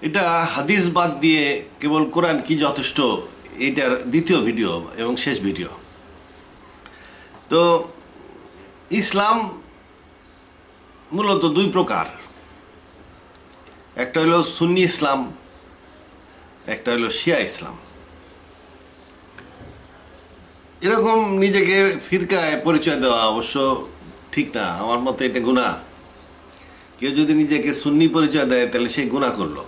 এটা হাদিস বাদ দিয়ে কেবল কোরআন কি যথেষ্ট, এটার দ্বিতীয় ভিডিও এবং শেষ ভিডিও। তো ইসলাম মূলত দুই প্রকার, একটা হলো সুন্নি ইসলাম, একটা হলো শিয়া ইসলাম। এরকম নিজেকে ফিরকায় পরিচয় দেওয়া অবশ্য ঠিক না, আমার মতে এটা গুনাহ। কেউ যদি নিজেকে সুন্নি পরিচয় দেয় তাহলে সে গুনাহ করলো,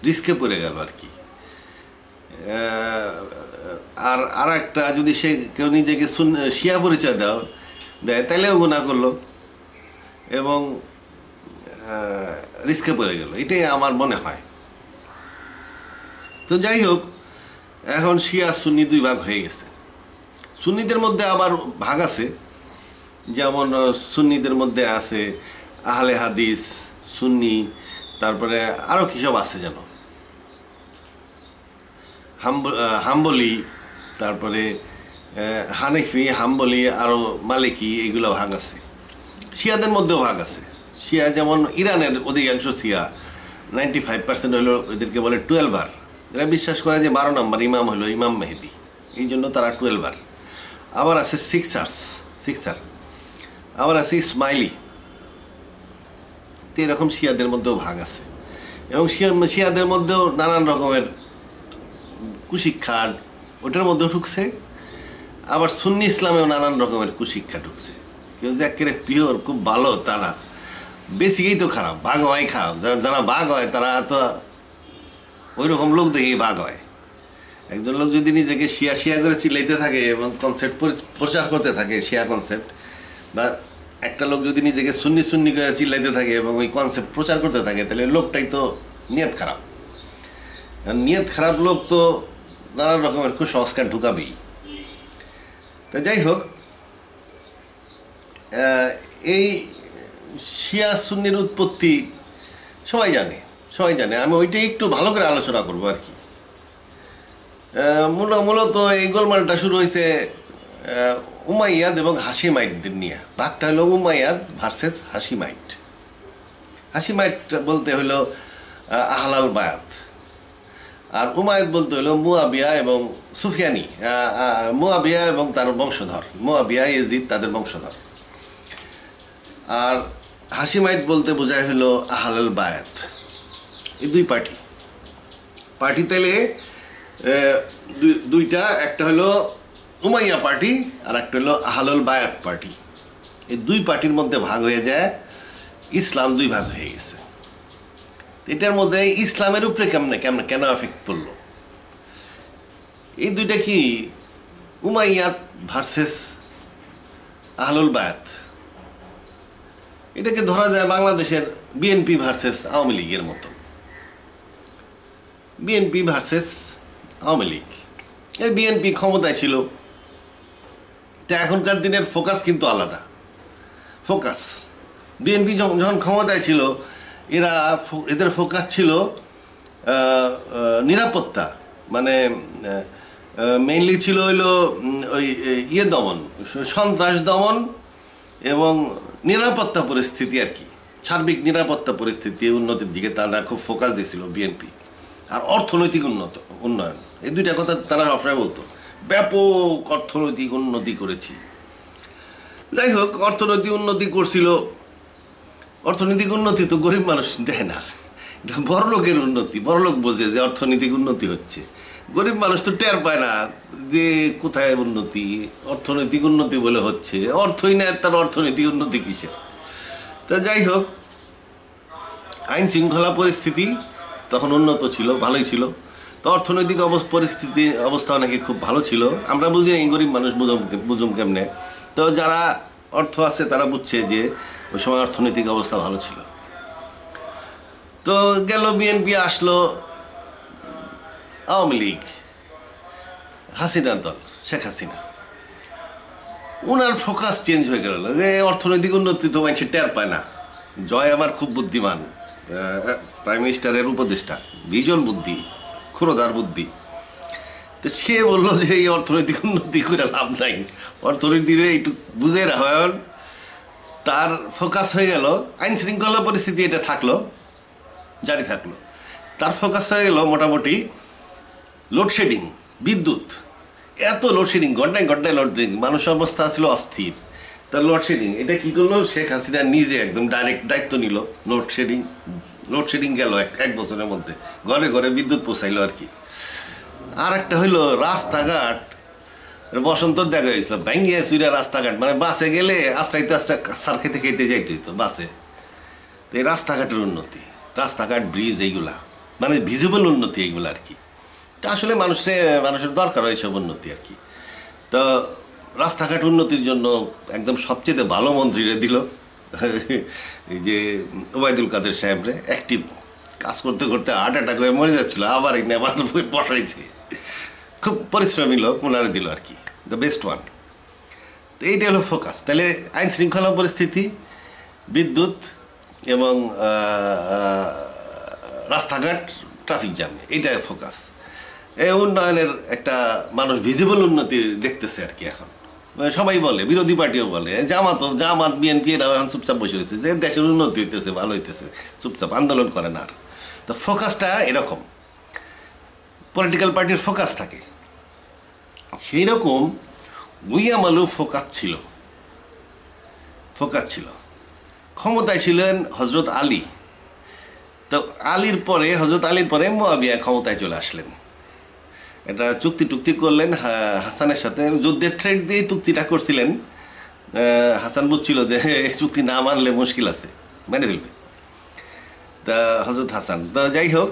রিস্কে পড়ে গেল আর কি। আর আর একটা যদি সে কেউ নিজেকে শিয়া পরিচয় দেয় তাহলেও গুনাহ করলো এবং রিস্কে পড়ে গেল, এটাই আমার মনে হয়। তো যাই হোক, এখন শিয়া সুন্নি দুই ভাগ হয়ে গেছে। সুন্নিদের মধ্যে আবার ভাগ আছে, যেমন সুন্নিদের মধ্যে আছে আহলে হাদিস, সুন্নি, তারপরে আরও কী সব আছে যেন, হাম্বলি, তারপরে হানিফি, হাম্বলি, আরও মালিকি, এগুলো ভাগ আছে। শিয়াদের মধ্যেও ভাগ আছে। শিয়া যেমন ইরানের অধিকাংশ শিয়া 95% হলো, এদেরকে বলে 12 এরা বিশ্বাস করে যে 12 নম্বর ইমাম হলো ইমাম মেহেদি, এই জন্য তারা 12। আবার আছে সিক্সার, আবার আছে ইসমাইলি। তো এরকম শিয়াদের মধ্যেও ভাগ আছে এবং শিয়াদের মধ্যেও নানান রকমের কুশিক্ষা ওটার মধ্যেও ঢুকছে। আবার সুন্নি ইসলামেও নানান রকমের কুশিক্ষা ঢুকছে। কেউ যে একেবারে পিওর খুব ভালো তারা, বেসিকেই তো খারাপ, ভাগ হয় খারাপ। যারা ভাগ হয় তারা তো ওই রকম লোক দেখেই ভাগ হয়। একজন লোক যদি নিজেকে শিয়া শিয়া করে চিল্লাইতে থাকে এবং কনসেপ্ট প্রচার করতে থাকে শিয়া কনসেপ্ট, বা একটা লোক যদি নিজেকে সুন্নি সুন্নি করে চিল্লাইতে থাকে এবং ওই কনসেপ্ট প্রচার করতে থাকে, তাহলে লোকটাই তো নিয়ত খারাপ। নিয়ত খারাপ লোক তো নানান রকমের কুসংস্কার ঢুকাবেই। তা যাই হোক, এই শিয়া সুন্নির উৎপত্তি সবাই জানে। আমি ওইটাই একটু ভালো করে আলোচনা করবো আর কি। মূলত এই গোলমালটা শুরু হয়েছে উমাইয়াদ এবং হাশিমাইটদের নিয়ে। ভাগটা হলো উমাইয়াদ ভার্সেস হাশিমাইট। হাশিমাইট বলতে হলো আহলাল বায়াত, আর উমাইয়াদ বলতে হলো মুয়াবিয়া এবং সুফিয়ানি, মুয়াবিয়া এবং তার বংশধর, মুয়াবিয়া ইয়াজিদ তাদের বংশধর। আর হাশিমাইট বলতে বোঝায় হলো আহলাল বায়াত। এই দুই পার্টি তাইলে দুইটা, একটা হলো উমাইয়া পার্টি আর একটা হলো আহলুল বায়াত পার্টি। এই দুই পার্টির মধ্যে ভাগ হয়ে যায়, ইসলাম দুই ভাগ হয়ে গেছে। এটার মধ্যে ইসলামের উপরে কেন এফেক্ট পড়লো? এই দুইটা কি উমাইয়াত ভার্সেস আহলুল বায়াত। এটাকে ধরা যায় বাংলাদেশের বিএনপি ভার্সেস আওয়ামী লীগের মতো। বিএনপি ভার্সেস আওয়ামী লীগ, এই বিএনপি ক্ষমতায় ছিল, তা এখনকার দিনের ফোকাস কিন্তু আলাদা। ফোকাস বিএনপি যখন ক্ষমতায় ছিল, এদের ফোকাস ছিল নিরাপত্তা, মানে মেইনলি ছিল হইলো ওই দমন, সন্ত্রাস দমন এবং নিরাপত্তা পরিস্থিতি আর কি, সার্বিক নিরাপত্তা পরিস্থিতি উন্নতির দিকে তারা খুব ফোকাস দিয়েছিল বিএনপি। আর অর্থনৈতিক উন্নয়ন, এই দুইটা কথা তারা সবসময় বলতো, ব্যাপক অর্থনৈতিক উন্নতি করেছি। যাই হোক, অর্থনৈতিক উন্নতি করছিল। অর্থনৈতিক উন্নতি তো গরিব মানুষ দেয় না, এটা বড়লোকের উন্নতি। বড়লোক বোঝে যে অর্থনৈতিক উন্নতি হচ্ছে, গরিব মানুষ তো টের পায় না যে কোথায় উন্নতি। অর্থনৈতিক উন্নতি বলে হচ্ছে, অর্থই নেয়, তার অর্থনৈতিক উন্নতি কিসের? তা যাই হোক, আইন শৃঙ্খলা পরিস্থিতি তখন উন্নত ছিল, ভালোই ছিল। তো অর্থনৈতিক অবস্থা নাকি খুব ভালো ছিল। আমরা বুঝি এই গরিব মানুষ বুঝুম কেমনে? তো যারা অর্থ আছে তারা বুঝছে যে ওই সময় অর্থনৈতিক অবস্থা ভালো ছিল। তো গেল বিএনপি, আসলো আওয়ামী লীগ, হাসিনার দল, শেখ হাসিনা। ওনার ফোকাস চেঞ্জ হয়ে গেল, যে অর্থনৈতিক উন্নতি তো মানুষ টের পায় না। জয় আবার খুব বুদ্ধিমান, প্রাইম মিনিস্টারের উপদেষ্টা, বিজন বুদ্ধি, ক্ষুরোদার বুদ্ধি। তো সে বললো যে এই অর্থনৈতিক উন্নতি করে লাভ নাই, অর্থনীতির একটু বুঝে রাখেন। তার ফোকাস হয়ে গেল আইন শৃঙ্খলা পরিস্থিতি, এটা থাকলো, জারি থাকলো, তার ফোকাস হয়ে গেল মোটামুটি লোডশেডিং, বিদ্যুৎ। এত লোডশেডিং, ঘন্টায় ঘন্টায় লোডশেডিং, মানুষের অবস্থা ছিল অস্থির। তার লোডশেডিং এটা কী করলো, শেখ হাসিনা নিজে একদম ডাইরেক্ট দায়িত্ব নিল। লোডশেডিং গেল এক বছরের মধ্যে, ঘরে ঘরে বিদ্যুৎ পৌঁছাইলো আর কি। আর একটা হইলো রাস্তাঘাট, বসন্তর দেখা হয়েছিল ভেঙ্গিয়ে চুইরা রাস্তাঘাট, মানে বাসে গেলে আস্তে আস্তে সার খেতে খেতে যাইতে হইতো বাসে। তো এই রাস্তাঘাটের উন্নতি, রাস্তাঘাট, ব্রিজ, এইগুলা মানে ভিজিবল উন্নতি এইগুলো আর কি। তা আসলে মানুষের দরকার হয় সব উন্নতি আর কি। তো রাস্তাঘাট উন্নতির জন্য একদম সবচেয়ে ভালো মন্ত্রীরা দিল এই যে ওবায়দুল কাদের সাহেবরে। অ্যাক্টিভ কাজ করতে করতে হার্ট অ্যাটাক হয়ে মরে যাচ্ছিলো, আবার এই নেবার বসাইছে। খুব পরিশ্রমী লোক, ওনারে দিল আর কি, দ্য বেস্ট ওয়ান। তো এইটা হলো ফোকাস। তাহলে আইন শৃঙ্খলা পরিস্থিতি, বিদ্যুৎ এবং রাস্তাঘাট, ট্রাফিক জ্যাম, এইটা ফোকাস। এই উন্নয়নের একটা মানুষ ভিজিবল উন্নতি দেখতেছে আর কি। এখন সবাই বলে, বিরোধী পার্টিও বলে, জামাত বিএনপি এরা এখন চুপচাপ বসে রয়েছে, যে দেশের উন্নতি হইতেছে, ভালো হইতেছে, চুপচাপ আন্দোলন করে না। আর তো ফোকাসটা এরকম, পলিটিক্যাল পার্টির ফোকাস থাকে সেই রকম। গুইয়ামালু ফোকাস ছিল, ক্ষমতায় ছিলেন হজরত আলী। তো হজরত আলীর পরে মুয়াবিয়া ক্ষমতায় চলে আসলেন। এটা চুক্তি করলেন হাসানের সাথে, যুদ্ধের থ্রেট দিয়ে চুক্তিটা করছিলেন। হাসান বুঝছিল যে চুক্তি না মানলে মুশকিল আছে, মেনে ফেলবে। তা হজরত হাসান, তা যাই হোক,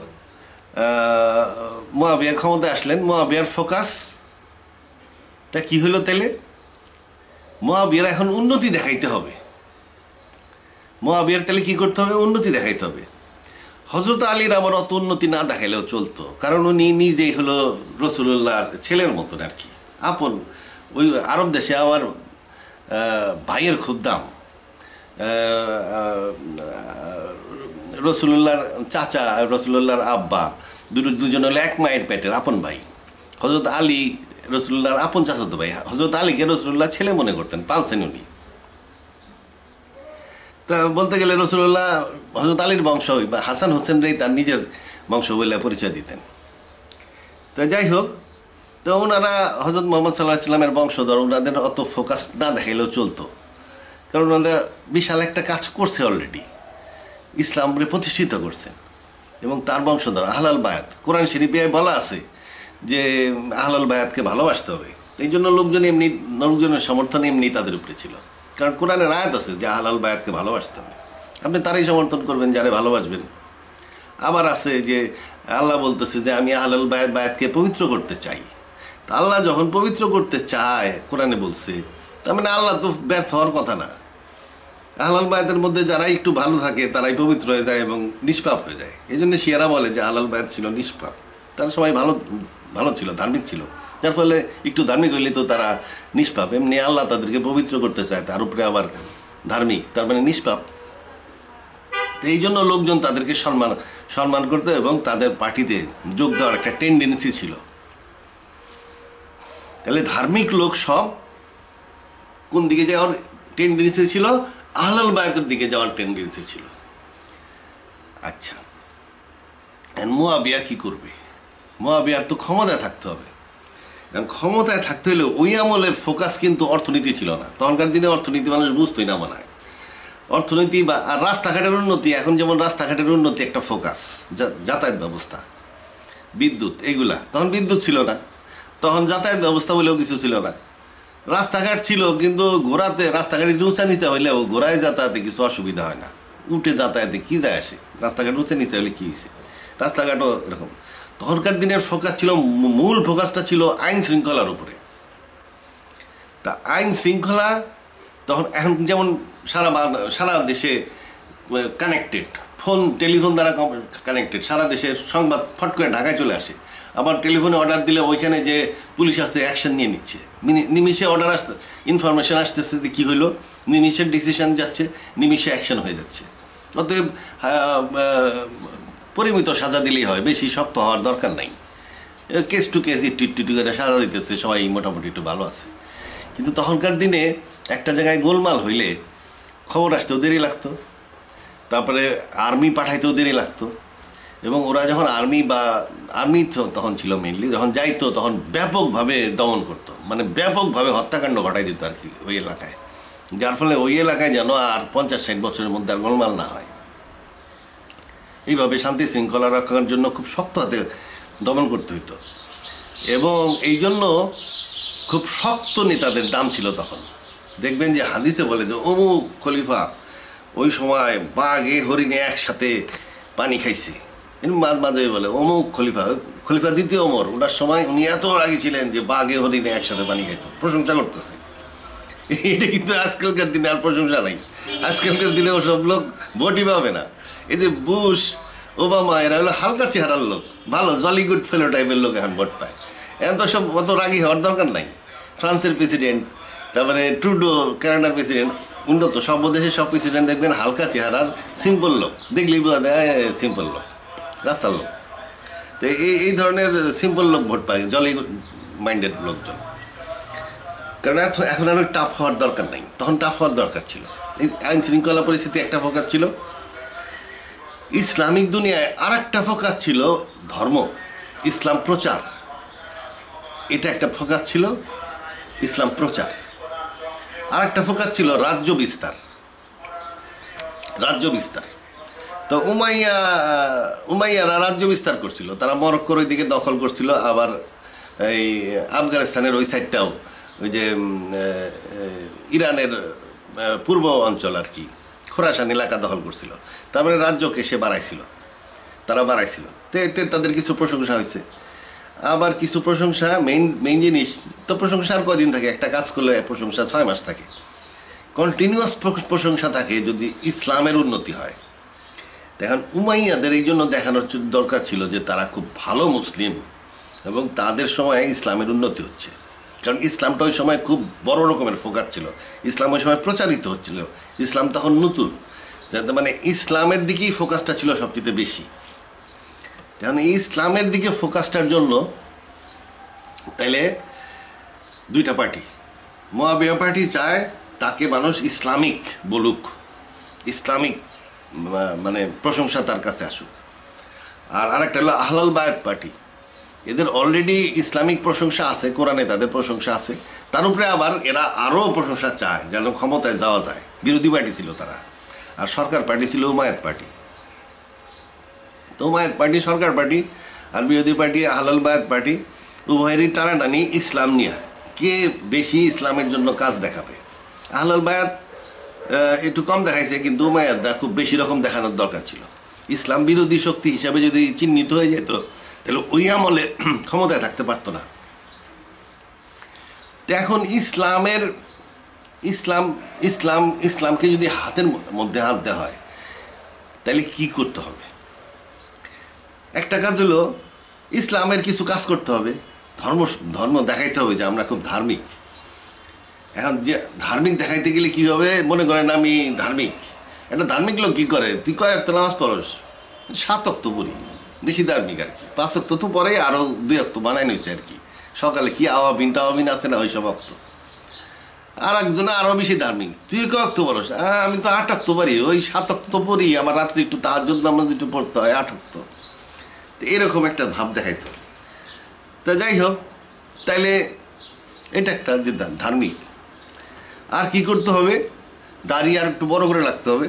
মুয়াবিয়া ক্ষমতায় আসলেন। মুয়াবিয়ার ফোকাসটা কি হলো তাহলে? মুয়াবিয়ার এখন উন্নতি দেখাইতে হবে। মুয়াবিয়ার তাহলে কি করতে হবে? উন্নতি দেখাইতে হবে। হজরত আলীর আবার অত উন্নতি না দেখাইলেও চলতো, কারণ উনি নিজেই হলো রসুল্লাহর ছেলের মতন আর কি, আপন। ওই আরব দেশে আমার ভাইয়ের খুব দাম। রসুল্লাহর চাচা, রসুল্লাহর আব্বা, দুজন হলো এক মায়ের পেটের আপন ভাই। হজরত আলী রসুল্লাহর আপন চাচাতো ভাই। হজরত আলীকে রসুল্লাহ ছেলে মনে করতেন, পালছেন উনি। তা বলতে গেলে রসুল্লাহ হজরত আলীর বংশ, বা হাসান হোসেনরাই তার নিজের বংশ বলে পরিচয় দিতেন। তা যাই হোক, তো ওনারা হজরত মোহাম্মদ সাল্লাহ ইসলামের বংশধর, ওনাদের অত ফোকাস না দেখাইলেও চলতো, কারণ ওনারা বিশাল একটা কাজ করছে অলরেডি, ইসলামকে প্রতিষ্ঠিত করছেন এবং তার বংশধর। আহলাল বায়াত, কোরআন শরীফে বলা আছে যে আহলাল বায়াতকে ভালোবাসতে হবে। এই জন্য লোকজনের সমর্থন এমনি তাদের উপরে ছিল, কারণ কোরআনের আয়াত আছে যে আহলাল বায়াতকে ভালোবাসতে হবে। আপনি তারই সমর্থন করবেন যারে ভালোবাসবেন। আবার আছে যে আল্লাহ বলতেছে যে আমি আহলাল বায়াতকে পবিত্র করতে চাই। তা আল্লাহ যখন পবিত্র করতে চায়, কোরআনে বলছে, তার মানে আল্লাহ তো ব্যর্থ হওয়ার কথা না। আহলাল বায়াতের মধ্যে যারা একটু ভালো থাকে তারাই পবিত্র হয়ে যায় এবং নিষ্পাপ হয়ে যায়। এই জন্য শিয়ারা বলে যে আহলাল বায়াত ছিল নিষ্পাপ। তারা সবাই ভালো ছিল, ধার্মিক ছিল, যার ফলে একটু ধার্মিক হইলে তো তারা নিষ্পাপ। এমনি আল্লাহ তাদেরকে পবিত্র করতে চায়, তার উপরে আবার ধার্মিক, তার মানে নিষ্পাপ। এই জন্য লোকজন তাদেরকে সম্মান করতো এবং তাদের পার্টিতে যোগ দেওয়ার একটা টেন্ডেন্সি ছিল। তাহলে ধার্মিক লোক সব কোন দিকে যাওয়ার টেন্ডেন্সি ছিল? আহলাল বায়াতের দিকে যাওয়ার টেন্ডেন্সি ছিল। আচ্ছা, মুয়াবিয়া কি করবে? মুয়াবিয়ার তো ক্ষমতায় থাকতে হবে। কারণ ক্ষমতায় থাকতে হলে ওই আমলের ফোকাস কিন্তু অর্থনীতি ছিল না। তখনকার দিনে অর্থনীতি মানুষ বুঝতোই না মনে হয়। অর্থনীতি বা আর রাস্তাঘাটের উন্নতি, এখন যেমন রাস্তাঘাটের উন্নতি একটা ফোকাস, যাতায়াত ব্যবস্থা, বিদ্যুৎ, এইগুলা। তখন বিদ্যুৎ ছিল না, তখন যাতায়াত ব্যবস্থা বলেও কিছু ছিল না। রাস্তাঘাট ছিল, কিন্তু রাস্তাঘাট উঁচা নিচা হইলেও ঘোড়ায় যাতায়াতে কিছু অসুবিধা হয় না। উঠে যাতায়াতে কী যায় আসে? রাস্তাঘাট উঁচা নিচা হলে কী হয়েছে? রাস্তাঘাটও এরকম। তখনকার দিনের ফোকাস ছিল, মূল ফোকাসটা ছিল আইন শৃঙ্খলার উপরে। তা আইন শৃঙ্খলা তখন, এখন যেমন সারা দেশে কানেক্টেড, টেলিফোন দ্বারা কানেক্টেড, সারা দেশের সংবাদ ফট করে ঢাকায় চলে আসে। আবার টেলিফোনে অর্ডার দিলে ওইখানে যে পুলিশ আসছে অ্যাকশন নিয়ে নিচ্ছে, নিমিষে অর্ডার ইনফরমেশন আসতেছে যে কী হইলো, নিমিষের ডিসিশন যাচ্ছে, নিমিষে অ্যাকশন হয়ে যাচ্ছে। অতএব পরিমিত সাজা দিলেই হয়, বেশি শক্ত হওয়ার দরকার নাই। কেস টু কেস একটু করে সাজা দিতেছে, সবাই মোটামুটি একটু ভালো আছে। কিন্তু তখনকার দিনে একটা জায়গায় গোলমাল হইলে খবর আসতেও দেরি লাগতো, তারপরে আর্মি পাঠাইতেও দেরি লাগতো, এবং ওরা যখন আর্মি তখন ছিল মেইনলি, যখন যাইতো তখন ব্যাপকভাবে দমন করতো, মানে ব্যাপকভাবে হত্যাকাণ্ড ঘটাই দিত আর কি ওই এলাকায়, যার ফলে ওই এলাকায় যেন আর 50-60 বছরের মধ্যে আর গোলমাল না হয়। এইভাবে শান্তি শৃঙ্খলা রক্ষার জন্য খুব শক্ত হাতে দমন করতে হইতো, এবং এই জন্য খুব শক্ত নেতাদের দাম ছিল তখন। দেখবেন যে হাদিসে বলে যে অমুক খলিফা ওই সময় বাঘে হরিণে একসাথে পানি খাইছে, মাঝে মাঝে বলে অমুক খলিফা দ্বিতীয় ওমর, ওনার সময় উনি এত রাগী ছিলেন যে বাঘে হরিণে একসাথে পানি খাইতো, প্রশংসা করতেছে। এটা কিন্তু আজকালকার দিনে আর প্রশংসা নাই, আজকালকার দিনে ওসব লোক ভোটই পাবে না। এই যে বুশ, ওবামা, এরা হলো হালকা চেহারার লোক, ভালো জলি গুড ফেলো টাইপের লোক এখন ভোট পায়। এখন তো সব অত রাগী হওয়ার দরকার নাই। ফ্রান্সের প্রেসিডেন্ট, তারপরে ট্রুডো কানাডার প্রেসিডেন্ট, উন্নত সব দেশের সব প্রেসিডেন্ট দেখবেন হালকা চেহারার সিম্পল লোক, দেখলেই বোঝা যায় সিম্পল লোক, রাস্তার লোক। তো এই ধরনের সিম্পল লোক ভোট পায়, জলি মাইন্ডেড লোকজন। কারণ এখন আর টাফ হওয়ার দরকার নাই, তখন টাফ হওয়ার দরকার ছিল। এই আইন শৃঙ্খলা পরিস্থিতি একটা ফোকাস ছিল, ইসলামিক দুনিয়ায় আর একটা ফোকাস ছিল ধর্ম, ইসলাম প্রচার, এটা একটা ফোকাস ছিল ইসলাম প্রচার। আর একটা ফোকাস ছিল রাজ্য বিস্তার। তো উমাইয়ারা রাজ্য বিস্তার করছিল, তারা মরক্কোর ওই দিকে দখল করছিল, আবার এই আফগানিস্তানের ওই সাইডটাও, ওই যে ইরানের পূর্ব অঞ্চল আর কি, খোরাসান এলাকা দখল করছিল। তারপরে রাজ্যকে সে তারা বাড়াইছিল। তো এতে তাদের কিছু প্রশংসা হয়েছে, আবার কিছু প্রশংসা মেইন জিনিস তো প্রশংসা আর কদিন থাকে, একটা কাজ করলে প্রশংসা 6 মাস থাকে, কন্টিনিউয়াস প্রশংসা থাকে যদি ইসলামের উন্নতি হয়। দেখেন উমাইয়াদের এই জন্য দেখানোর দরকার ছিল যে তারা খুব ভালো মুসলিম এবং তাদের সময় ইসলামের উন্নতি হচ্ছে, কারণ ইসলামটা ওই সময় খুব বড় রকমের ফোকাস ছিল, ইসলাম ওই সময় প্রচারিত হচ্ছিল, ইসলাম তখন নতুন, মানে ইসলামের দিকেই ফোকাসটা ছিল সবচেয়ে বেশি। এখন এই ইসলামের দিকে ফোকাসটার জন্য তাইলে দুইটা পার্টি, মুয়াবিয়া পার্টি চায় তাকে মানুষ ইসলামিক বলুক, ইসলামিক মানে প্রশংসা তার কাছে আসুক। আর আরেকটা হলো আহলাল বায়াত পার্টি, এদের অলরেডি ইসলামিক প্রশংসা আছে, কোরআনে তাদের প্রশংসা আছে, তার উপরে আবার এরা আরও প্রশংসা চায় যেন ক্ষমতায় যাওয়া যায়। বিরোধী পার্টি ছিল তারা, আর সরকার পার্টি ছিল উমায়াত পার্টি। তো উমায়াত পার্টি সরকার পার্টি আর বিরোধী পার্টি আহলাল বায়াত পার্টি, উভয়েরই টানাটানি ইসলাম নিয়ে, কে বেশি ইসলামের জন্য কাজ দেখাবে। আহলাল বায়াত একটু কম দেখাইছে, কিন্তু উমায়াতরা খুব বেশি রকম দেখানোর দরকার ছিল। ইসলাম বিরোধী শক্তি হিসাবে যদি চিহ্নিত হয়ে যেত তাহলে ওই আমলে ক্ষমতায় থাকতে পারতো না। তো এখন ইসলামকে যদি হাতের মধ্যে হাত দেওয়া হয় তাহলে কি করতে হবে? একটা কাজ হলো ইসলামের কিছু কাজ করতে হবে, ধর্ম দেখাইতে হবে যে আমরা খুব ধার্মিক। এখন যে ধার্মিক দেখাইতে গেলে কী হবে, মনে করেন আমি ধার্মিক, একটা ধার্মিক লোক কী করে, তুই কয় ওয়াক্ত নামাজ পড়স? 7 ওয়াক্ত পড়ি, বেশি ধার্মিক আর কি। 5 ওয়াক্ত তো পরে আরও 2 ওয়াক্ত বানাই নিয়েছে আর কি, সকালে কি আওয়াবিন আছে না ওই সব ওয়াক্ত। আর একজনে আরও বেশি ধার্মিক, তুই কয় ওয়াক্ত পড়স? আমি তো 8 ওয়াক্ত পারি, ওই 7 ওয়াক্ত তো পড়ি, আমার রাত্রে একটু তাহাজ্জুদ নামাজ একটু পড়তে হয়, 8 ওয়াক্ত। তো এরকম একটা ভাব দেখাইতো। তা যাই হোক, তাইলে এটা একটা যে ধার্মিক। আর কি করতে হবে, দাড়ি আর একটু বড় করে রাখতে হবে,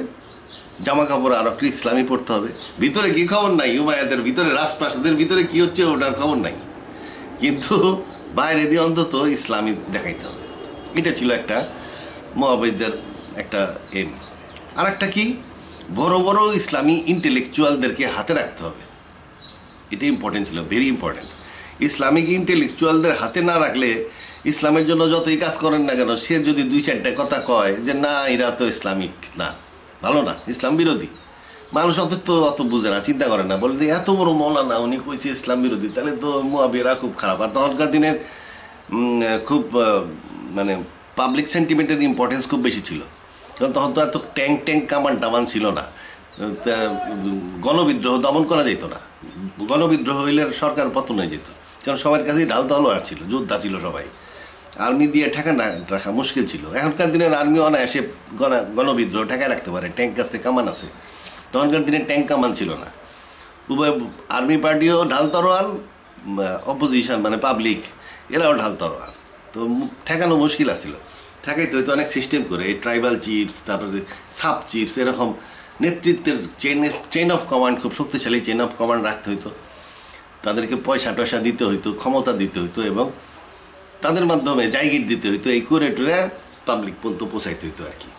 জামা কাপড় আর একটু ইসলামী পড়তে হবে। ভিতরে কি খবর নাই, উমাইয়াদের ভিতরে রাজপ্রাসাদের ভিতরে কি হচ্ছে ওটার খবর নাই, কিন্তু বাইরে দিয়ে অন্তত ইসলামী দেখাইতে হবে। এটা ছিল একটা মুয়াবিয়াদের একটা এম। আর একটা কি, বড় বড় ইসলামী ইন্টেলেকচুয়ালদেরকে হাতে রাখতে হবে, এটা ইম্পর্টেন্ট ছিল, ভেরি ইম্পর্টেন্ট। ইসলামিক ইন্টেলেকচুয়ালদের হাতে না রাখলে ইসলামের জন্য যতই কাজ করেন না কেন, সে যদি 2-4টা কথা কয় যে না এরা তো ইসলামিক না, ভালো না, ইসলাম বিরোধী, মানুষ অত বুঝে না, চিন্তা করে না, বলে যে এত বড় মৌলানা উনি কইছে ইসলাম বিরোধী, তাহলে তো মুয়াবিয়ারা খুব খারাপ। আর তখনকার দিনের খুব মানে পাবলিক সেন্টিমেন্টের ইম্পর্টেন্স খুব বেশি ছিল, কারণ তখন তো এত ট্যাঙ্ক কামান ছিল না, গণবিদ্রোহ দমন করা যেত না, গণবিদ্রোহ হইলে সরকার পতন হয়ে যেত, কারণ সবার কাছেই ঢাল তলোয়ার ছিল, যোদ্ধা ছিল সবাই, আর্মি দিয়ে ঠেকা না রাখা মুশকিল ছিল। এখনকার দিনের আর্মি অনায়াসে গণবিদ্রোহ ঠেকায় রাখতে পারে, ট্যাঙ্ক আছে, কামান আছে। তখনকার দিনে ট্যাঙ্ক কামান ছিল না, উভয় আর্মি পার্টিও ঢাল তরোয়াল, অপোজিশন মানে পাবলিক এরাও ঢাল তরোয়াল। তো ঠেকানো মুশকিল আছিল, ঠেকাইতে হয়তো অনেক সিস্টেম করে, এই ট্রাইবাল চিফস, তারপরে সাব চিফস, এরকম নেতৃত্বের চেইন অফ কমান্ড, খুব শক্তিশালী চেইন অফ কমান্ড রাখতে হইতো, তাদেরকে পয়সা টয়সা দিতে হইতো, ক্ষমতা দিতে হইতো, এবং তাদের মাধ্যমে জায়গির দিতে হইতো, এই করে টোরে পাবলিক পর্যন্ত পৌঁছাইতে হইতো আর কি।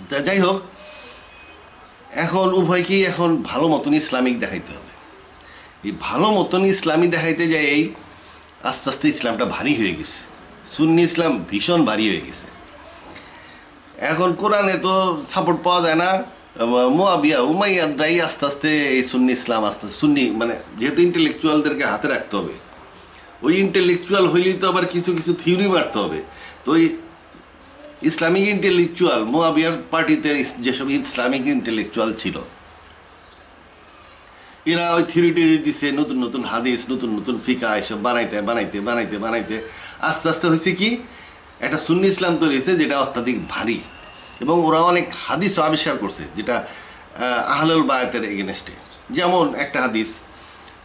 তা যাই হোক, এখন উভয়কেই এখন ভালো মতন ইসলামিক দেখাইতে হবে। এই ভালো মতন ইসলামী দেখাইতে যাই এই আস্তে আস্তে ইসলামটা ভারী হয়ে গেছে, সুন্নি ইসলাম ভীষণ ভারী হয়ে গেছে। এখন কোরআনে তো সাপোর্ট পাওয়া যায় না, মুআবিয়া উমাইয়াদরাই আস্তে আস্তে এই সুন্নি ইসলাম, আস্তে আস্তে সুন্নি, মানে যেহেতু ইন্টেলেকচুয়ালদেরকে হাতে রাখতে হবে, ওই ইন্টেলেকচুয়াল হইলেই তো আবার কিছু কিছু থিওরি মারতে হবে। তো ওই ইসলামিক ইন্টেলেকচুয়াল, মুআবিয়ার পার্টিতে যেসব ইসলামিক ইন্টেলেকচুয়াল ছিল, এরা ওই থিওরিটি দিচ্ছে, নতুন নতুন হাদিস, নতুন নতুন ফিকা এসব বানাইতে বানাইতে বানাইতে বানাইতে আস্তে আস্তে হয়েছে কি একটা সুন্নি ইসলাম তৈরি হয়েছে, যেটা অত্যাধিক ভারী। এবং ওরা অনেক হাদিসও আবিষ্কার করছে, যেটা আহলুল বায়াতের এগেনস্টে। যেমন একটা হাদিস,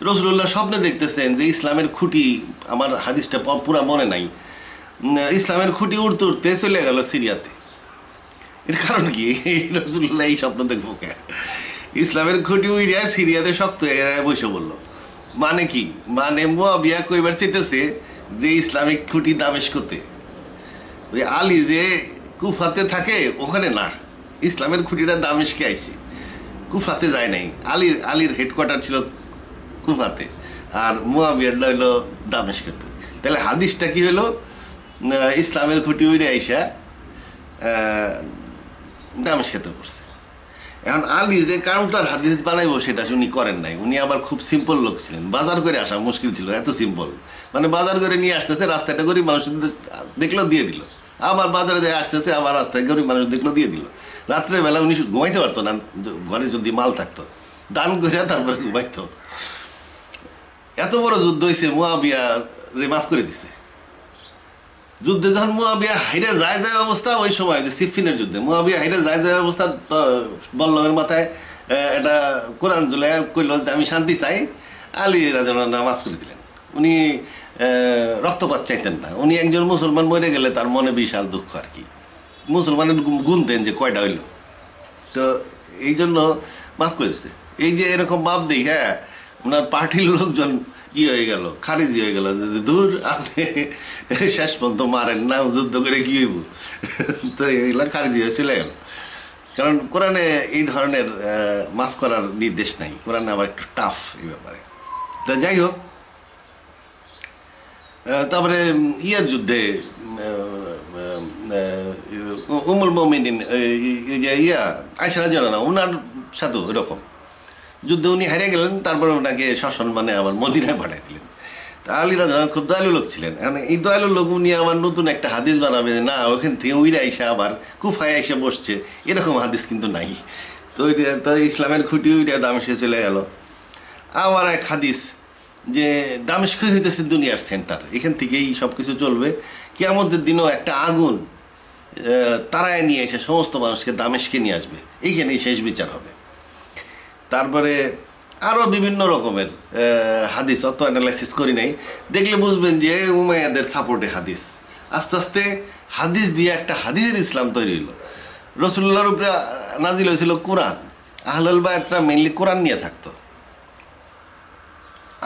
রাসূলুল্লাহ স্বপ্নে দেখতেছেন যে ইসলামের খুঁটি, আমার হাদিসটা পুরা মনে নাই, ইসলামের খুঁটি উড়তে উড়তে চলে গেল সিরিয়াতে। এর কারণ কি? রাসূলুল্লাহ এই স্বপ্ন দেখবো কে? ইসলামের খুঁটি উইরা সিরিয়াতে শক্ত হয়ে বসে বললো। মানে কি? মানে মুআবিয়া কইবার চাইতেছে যে ইসলামিক খুঁটি দামেস্কতে, ওই আলী যে কুফাতে থাকে ওখানে না, ইসলামের খুঁটিটা দামেস্কে আইছে, কুফাতে যায় নাই। আলীর হেডকোয়ার্টার ছিল কুফাতে, আর মুআবিয়ারটা হইলো দামেস্কতে। তাহলে হাদিসটা কি হলো? ইসলামের খুঁটি উইরে আইসা দামেস্কেতে পড়ছে। এখন আলী যে কাউন্টার হাদিস বানাইবো সেটা উনি করেন নাই। উনি আবার খুব সিম্পল লোক ছিলেন, বাজার করে আসা মুশকিল ছিল, এত সিম্পল। মানে বাজার করে নিয়ে আসতেছে, রাস্তাটা গরিব মানুষ দেখলো দিয়ে দিল, আবার বাজারে দিয়ে আসতেছে, আবার রাস্তায় গরিব মানুষ দেখলো দিয়ে দিল। রাত্রেবেলা উনি ঘুমাইতে পারতো না, ঘরে যদি মাল থাকতো, দান করে তারপরে ঘুমাইতো। এত বড় যুদ্ধ হয়েছে, মুআবিয়া রে মাফ করে দিছে। যুদ্ধে যখন মুআবিয়া হাইরে যায় অবস্থা, ওই সময় যে সিফিনের যুদ্ধে মুআবিয়া হাইরে যায় অবস্থা, বল্লভের মাথায় এটা কোরআন জুলে কইল যে আমি শান্তি চাই, আলী রাজা নামাজ করে দিলেন। উনি রক্তপাত চাইতেন না, উনি একজন মুসলমান মরে গেলে তার মনে বিশাল দুঃখ আর কি, মুসলমানের গুনতেন যে কয়টা হইল, তো এই জন্য মাফ করে দিচ্ছে। এই যে এরকম মাপ দিই, হ্যাঁ, ওনার পার্টির লোকজন হয়ে গেল, খারিজি হয়ে গেল, দূর আপনি শেষ পর্যন্ত মারেন না, যুদ্ধ করে কি হইব, তো এইগুলো খারিজি হয়ে চলে গেল। কারণ কোরআনে এই ধরনের মাফ করার নির্দেশ নাই, কোরআনে আবার একটু টাফ এই ব্যাপারে। তা যাই হোক, তারপরে ইয়ার যুদ্ধে উমুল মুমিনিন আয়েশা রাদিয়াল্লাহু আনহা, ওনার সাথে এরকম যুদ্ধে উনি হারিয়ে গেলেন, তারপরে ওনাকে সসম্মানে আবার মদিনায় পাঠাই দিলেন। তা আলী রাদিয়াল্লাহু আনহু খুব দয়ালু লোক ছিলেন। এখন এই দয়ালু লোক উনি আবার নতুন একটা হাদিস বানাবে না, ওখান থেকে উইরা আইসা আবার কুফায় এসে বসছে, এরকম হাদিস কিন্তু নাই। তো ওইটা তো ইসলামের খুঁটি ওইটা দামেস্কে চলে গেল। আবার এক হাদিস যে দামেস্কই হইতেছে দুনিয়ার সেন্টার, এখান থেকেই সব কিছু চলবে, কিয়ামতের দিনও একটা আগুন তারায় নিয়ে এসে সমস্ত মানুষকে দামেস্কে নিয়ে আসবে, এইখানেই শেষ বিচার হবে। তারপরে আরও বিভিন্ন রকমের হাদিস, অত অ্যানালাইসিস করি নাই, দেখলে বুঝবেন যে উমাইয়াদের সাপোর্টে হাদিস। আস্তে আস্তে হাদিস দিয়ে একটা হাদিসের ইসলাম তৈরি হলো। রাসূলুল্লাহর উপরে নাজিল হয়েছিল কোরআন, আহলুল বায়াতরা মেইনলি কোরআন নিয়ে থাকতো।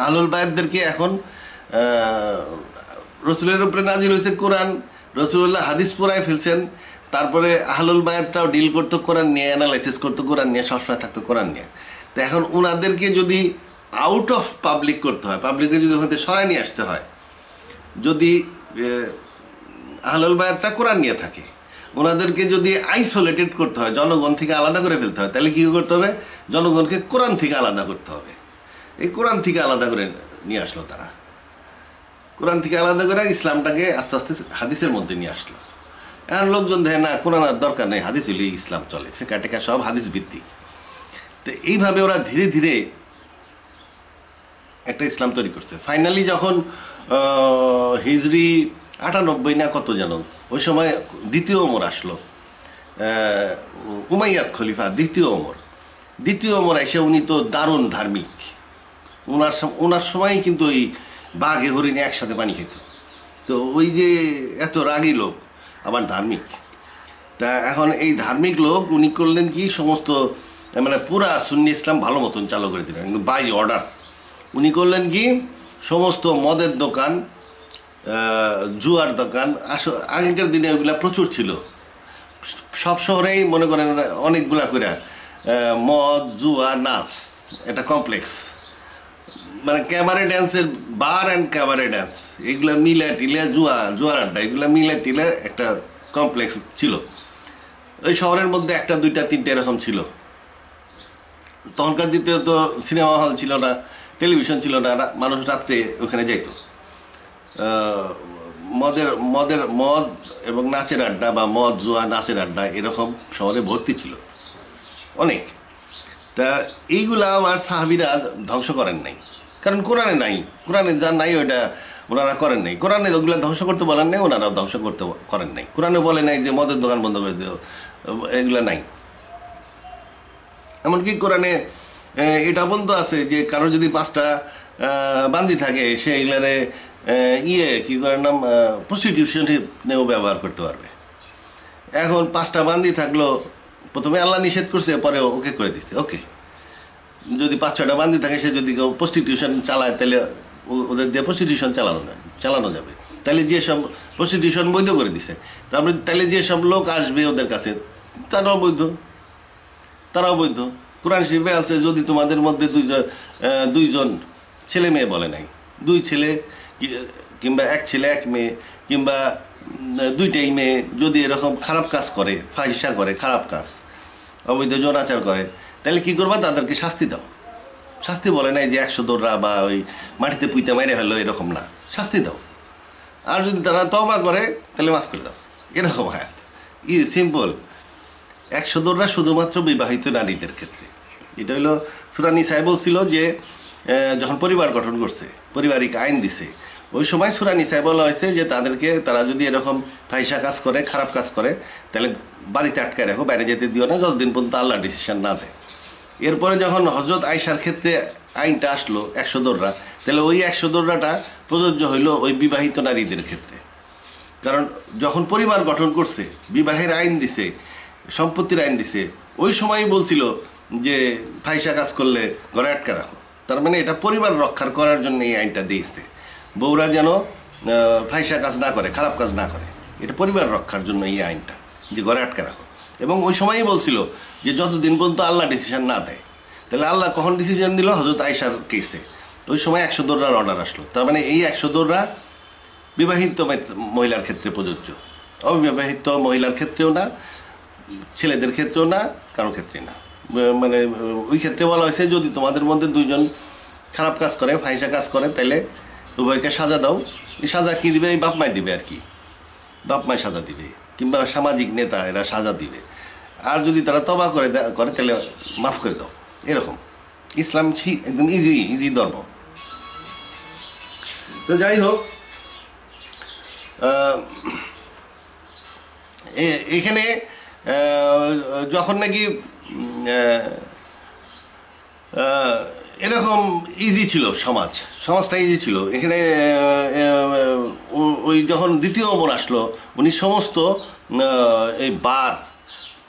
আহলুল বায়াতদেরকে এখন রাসূলের উপরে নাজিল হয়েছে কোরআন, রাসূলুল্লাহ হাদিস পড়ায় ফেলছেন, তারপরে আহলুল বায়াতরাও ডিল করতো কোরআন নিয়ে, অ্যানালাইসিস করতো কোরআন নিয়ে, সবসময় থাকতো কোরআন নিয়ে। তো এখন ওনাদেরকে যদি আউট অফ পাবলিক করতে হয়, পাবলিককে যদি ওখান থেকে সরাই নিয়ে আসতে হয়, যদি আহলুল বায়াতরা কোরআন নিয়ে থাকে, ওনাদেরকে যদি আইসোলেটেড করতে হয়, জনগণ থেকে আলাদা করে ফেলতে হয়, তাহলে কী করতে হবে? জনগণকে কোরআন থেকে আলাদা করতে হবে। এই কোরআন থেকে আলাদা করে নিয়ে আসলো তারা, কোরআন থেকে আলাদা করে ইসলামটাকে আস্তে আস্তে হাদিসের মধ্যে নিয়ে আসলো। এখন লোকজন দেখে না কোরআন আর দরকার নেই, হাদিস হলেই ইসলাম চলে, ফেকা টেকা সব হাদিস ভিত্তিক। তো এইভাবে ওরা ধীরে ধীরে একটা ইসলাম তৈরি করছে। ফাইনালি যখন হিজরি 98 না কত যেন, ওই সময় দ্বিতীয় ওমর আসলো, উমাইয়াদ খলিফা দ্বিতীয় ওমর। দ্বিতীয় ওমর এসে উনি তো দারুণ ধার্মিক, ওনার সময় কিন্তু ওই বাঘে হরিণে একসাথে পানি খেত। তো ওই যে এত রাগী লোক আবার ধার্মিক, তা এখন এই ধার্মিক লোক উনি করলেন কি সমস্ত মানে পুরা সুন্নি ইসলাম ভালো মতন চালু করে দিলেন বাই অর্ডার। উনি করলেন কি সমস্ত মদের দোকান, জুয়ার দোকান, আগেকার দিনে ওইগুলা প্রচুর ছিল, সব শহরেই মনে করেন অনেকগুলা করে মদ জুয়া নাচ, এটা কমপ্লেক্স, মানে ক্যাবারে ড্যান্সের বার অ্যান্ড ক্যাবারে ড্যান্স, এগুলা মিলে টিলে জুয়ার আড্ডা, এগুলা মিলে টিলে একটা কমপ্লেক্স ছিল। ওই শহরের মধ্যে একটা দুইটা তিনটা এরকম ছিল। তখনকার দ্বিতীয় তো সিনেমা হল ছিল না, টেলিভিশন ছিল না, মানুষ রাত্রে ওখানে যাইতো। মদ এবং নাচের আড্ডা বা মদ জুয়া নাচের আড্ডা এরকম শহরে ভর্তি ছিল অনেক। তা এইগুলা আমার সাহাবীরা ধ্বংস করেন নাই, কারণ কোরআনে নাই, কোরআনে যা নাই ওইটা ওনারা করেন নাই। কোরআনে ওগুলো ধ্বংস করতে বলেন নাই, ওনারাও ধ্বংস করতে করেন নাই। কোরআনে বলে নাই যে মদের দোকান বন্ধ করে দিও, এগুলো নাই। এমনকি কোরআনে এটা বন্ধ আছে যে কারো যদি 5টা বান্দি থাকে সে এগুলারে কি করে নাম প্রস্টিটিউশনেও ব্যবহার করতে পারবে। এখন 5টা বান্দি থাকলো, প্রথমে আল্লাহ নিষেধ করছে, পরে ওকে করে দিচ্ছে ওকে। যদি 5-6টা বান্দি থাকে, সে যদি কেউ প্রস্টিটিউশন চালায় তাহলে ওদের দিয়ে প্রস্টিটিউশন চালানো যাবে। তাহলে যেসব প্রস্টিটিউশন বৈধ করে দিছে, তারপরে তাহলে যেসব লোক আসবে ওদের কাছে তারাও বৈধ। কোরআন শরীফে আছে যদি তোমাদের মধ্যে দুইজন ছেলে মেয়ে বলে নাই, 2 ছেলে কিংবা 1 ছেলে 1 মেয়ে কিংবা 2টাই মেয়ে যদি এরকম খারাপ কাজ করে, ফাহিশা করে, খারাপ কাজ, অবৈধ যৌনাচার করে, তাহলে কি করবা? তাদেরকে শাস্তি দাও। শাস্তি বলে নাই যে 100 দৌড়া বা ওই মাটিতে পুঁতে মেরে ফেললো, এরকম না, শাস্তি দাও। আর যদি তারা তওবা করে তাহলে মাফ করে দাও, এরকম আয়াত। সিম্পল। 100 দৌড়া শুধুমাত্র বিবাহিত নারীদের ক্ষেত্রে। এটা হলো সূরা নিসায় বলছিল যে যখন পরিবার গঠন করছে, পারিবারিক আইন দিছে, ওই সময় সূরা নিসায় বলা হয়েছে যে তারা যদি এরকম ফাহিশা কাজ করে, খারাপ কাজ করে, তাহলে বাড়িতে আটকায় রাখো, বাইরে যেতে দিও না যতদিন পর্যন্ত আল্লাহ ডিসিশন না দেয়। এরপরে যখন হযরত আয়েশার ক্ষেত্রে আইনটা আসলো 100 দৌড়া, তাহলে ওই 100 দৌড়াটা প্রযোজ্য হইল ওই বিবাহিত নারীদের ক্ষেত্রে। কারণ যখন পরিবার গঠন করছে, বিবাহের আইন দিছে, সম্পত্তির আইন দিছে, ওই সময়ই বলছিল যে ফাহিশা কাজ করলে ঘরে আটকা রাখো। তার মানে এটা পরিবার রক্ষার করার জন্য এই আইনটা দিয়েছে, বউরা যেন ফাহিশা কাজ না করে, খারাপ কাজ না করে, এটা পরিবার রক্ষার জন্য এই আইনটা, যে ঘরে আটকা রাখো। এবং ওই সময়ই বলছিল যে যতদিন পর্যন্ত আল্লাহ ডিসিশন না দেয়। তাহলে আল্লাহ কখন ডিসিশন দিল? হযরত আয়েশার কেসে ওই সময় 100 দৌড়ার অর্ডার আসলো। তার মানে এই 100 দৌড়া বিবাহিত মহিলার ক্ষেত্রে প্রযোজ্য, অবিবাহিত মহিলার ক্ষেত্রেও না, ছেলেদের ক্ষেত্রেও না, কারোর ক্ষেত্রে না। মানে ওই ক্ষেত্রে বলা হয়েছে যদি তোমাদের মধ্যে 2 জন খারাপ কাজ করে, ফাহিশা কাজ করে, তাহলে উভয়কে সাজা দাও। এই সাজা কী দিবে? এই বাপ মাই দিবে আর কি, বাপ মাই সাজা দিবে, কিংবা সামাজিক নেতা এরা সাজা দিবে। আর যদি তারা তওবা করে তাহলে মাফ করে দাও, এরকম। ইসলাম একদম ইজি ধর্ম। তো যাই হোক, এখানে যখন নাকি এরকম ইজি ছিল, সমাজটা ইজি ছিল, এখানে ওই যখন দ্বিতীয় ওমর আসলো, উনি সমস্ত এই বার,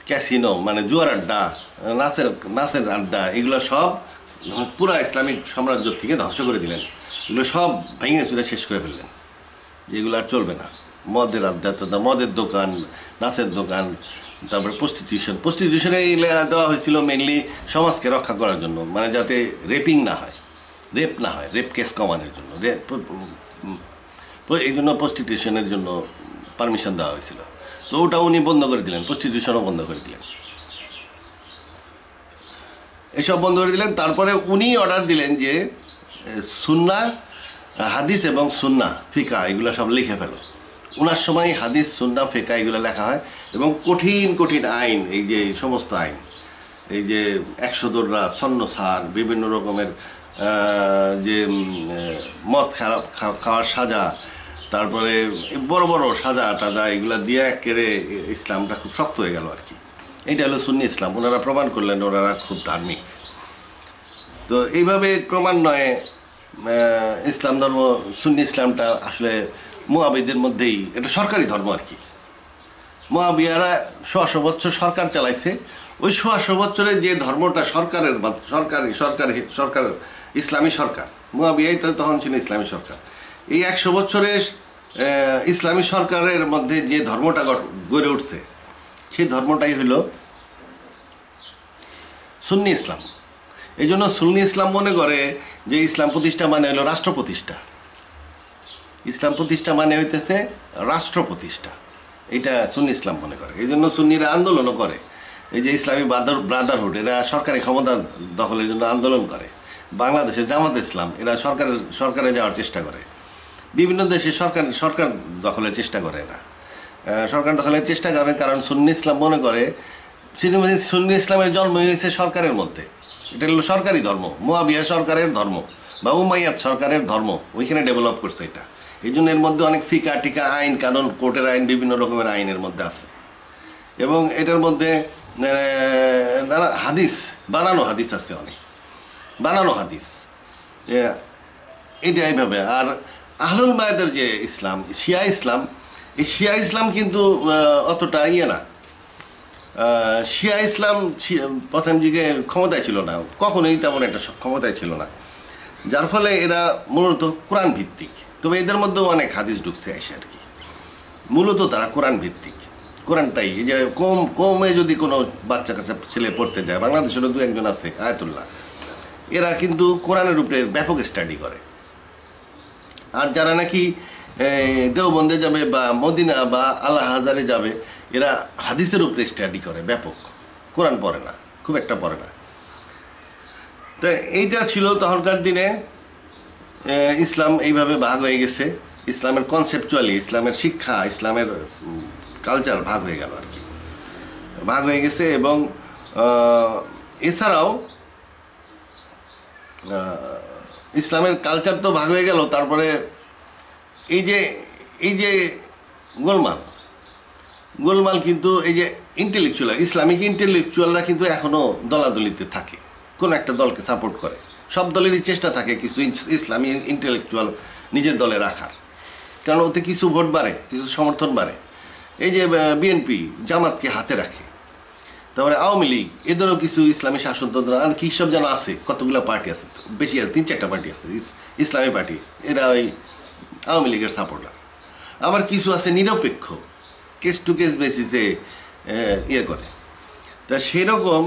ক্যাসিনো মানে জুয়ার আড্ডা, নাচের আড্ডা, এগুলো সব পুরা ইসলামিক সাম্রাজ্য থেকে ধ্বংস করে দিলেন। এগুলো সব ভেঙে চুরে শেষ করে ফেললেন, যেগুলো আর চলবে না। মদের আড্ডা, মদের দোকান, নাচের দোকান, তারপরে প্রস্টিটিউশনে দেওয়া হয়েছিল মেনলি সমাজকে রক্ষা করার জন্য, মানে যাতে রেপ না হয়, রেপ কেস কমানোর জন্য। এই জন্য প্রস্টিটিউশনের জন্য পারমিশন দেওয়া হয়েছিল। তো ওটা উনি বন্ধ করে দিলেন, প্রস্টিটিউশনও বন্ধ করে দিলেন, এসব বন্ধ করে দিলেন। তারপরে উনি অর্ডার দিলেন যে সুন্নাহ, হাদিস এবং সুন্নাহ, ফিকা এগুলো সব লিখে ফেলো। ওনার সময় হাদিস, সুন্নাহ, ফিকা এগুলো লেখা হয় এবং কঠিন কঠিন আইন, এই যে সমস্ত আইন, এই যে 100 দৌড়া, ছন্নছাড়, বিভিন্ন রকমের যে মদ খাওয়ার সাজা, তারপরে বড় বড় সাজা টাজা, এগুলা দিয়ে একেবারে ইসলামটা খুব শক্ত হয়ে গেল আর কি। এটা হলো সুন্নি ইসলাম। ওনারা প্রমাণ করলেন ওনারা খুব ধার্মিক। তো এইভাবে ক্রমান্বয়ে ইসলাম ধর্ম, সুন্নি ইসলামটা আসলে মুয়াবিদের মধ্যেই, এটা সরকারি ধর্ম আর কি। মুয়াবিয়ারা 100 বছর সরকার চালাইছে। ওই 100 বছরে যে ধর্মটা সরকার ইসলামী সরকার, মুয়াবিয়াই তখন ছিল ইসলামী সরকার। এই 100 বছরের ইসলামী সরকারের মধ্যে যে ধর্মটা গড়ে উঠছে, সেই ধর্মটাই হইল সুন্নি ইসলাম। এই জন্য সুন্নি ইসলাম মনে করে যে ইসলাম প্রতিষ্ঠা মানে হলো রাষ্ট্র প্রতিষ্ঠা। ইসলাম প্রতিষ্ঠা মানে হইতেছে রাষ্ট্র প্রতিষ্ঠা, এটা সুন্নি ইসলাম মনে করে। এই জন্য সুন্নিরা আন্দোলনও করে। এই যে ইসলামী ব্রাদারহুড, এরা সরকারি ক্ষমতা দখলের জন্য আন্দোলন করে। বাংলাদেশের জামাত ইসলাম, এরা সরকারে যাওয়ার চেষ্টা করে। বিভিন্ন দেশে সরকার দখলের চেষ্টা করে। এরা সরকার দখলের চেষ্টা করে, কারণ সুন্নি ইসলাম মনে করে সুন্নি ইসলামের জন্ম হয়েছে সরকারের মধ্যে। এটা হলো সরকারি ধর্ম, মুয়াবিয়া সরকারের ধর্ম বা উমাইয়াদ সরকারের ধর্ম, ওইখানে ডেভেলপ করছে এটা। এই জন্য এর মধ্যে অনেক ফিকা টিকা আইন কানুন, কোর্টের আইন, বিভিন্ন রকমের আইনের মধ্যে আছে। এবং এটার মধ্যে নানা হাদিস, বানানো হাদিস আছে, অনেক বানানো হাদিস। এটা এইভাবে। আর আহলুল বায়তের যে ইসলাম, শিয়া ইসলাম, এই শিয়া ইসলাম কিন্তু অতটা না। শিয়া ইসলাম প্রথম দিকে ক্ষমতায় ছিল না, কখনোই তেমন একটা ক্ষমতায় ছিল না, যার ফলে এরা মূলত কোরআন ভিত্তিক। তবে এদের মধ্যেও অনেক হাদিস ঢুকছে এসে আর কি। মূলত তারা কোরআন ভিত্তিক, কোরআনটাই। এই যে কমে যদি কোনো বাচ্চা কাচ্চা ছেলে পড়তে যায়, বাংলাদেশেরও 2-1 জন আছে আয়াতুল্লাহ, এরা কিন্তু কোরআনের উপরে ব্যাপক স্টাডি করে। আর যারা নাকি দেওবন্দে যাবে বা মদিনা বা আল্লাহ হাজারে যাবে, এরা হাদিসের উপরে স্টাডি করে ব্যাপক, কোরআন পড়ে না, খুব একটা পড়ে না। তো এইটা ছিল তখনকার দিনে। ইসলাম এইভাবে ভাগ হয়ে গেছে। ইসলামের কনসেপচুয়ালি, ইসলামের শিক্ষা, ইসলামের কালচার ভাগ হয়ে গেল আর কি, ভাগ হয়ে গেছে। এবং এছাড়াও ইসলামের কালচার তো ভাগ হয়ে গেল, তারপরে এই যে গোলমাল কিন্তু এই যে ইন্টেলেকচুয়াল, ইসলামিক ইন্টেলেকচুয়ালরা কিন্তু এখনও দলাদলিতে থাকে, কোনো একটা দলকে সাপোর্ট করে। সব দলেরই চেষ্টা থাকে কিছু ইসলামী ইন্টেলেকচুয়াল নিজের দলে রাখার, কারণ ওতে কিছু ভোট বাড়ে, কিছু সমর্থন বাড়ে। এই যে বিএনপি জামাতকে হাতে রাখে, তারপরে আওয়ামী লীগ, এদেরও কিছু ইসলামী শাসনতন্ত্র আর কী সব যেন আছে, কতগুলো পার্টি আছে, বেশি আছে, 3-4টা পার্টি আছে ইসলামী পার্টি, এরা ওই আওয়ামী লীগের সাপোর্টার। আবার কিছু আছে নিরপেক্ষ, কেস টু কেস বেসিসে করে। তা সেরকম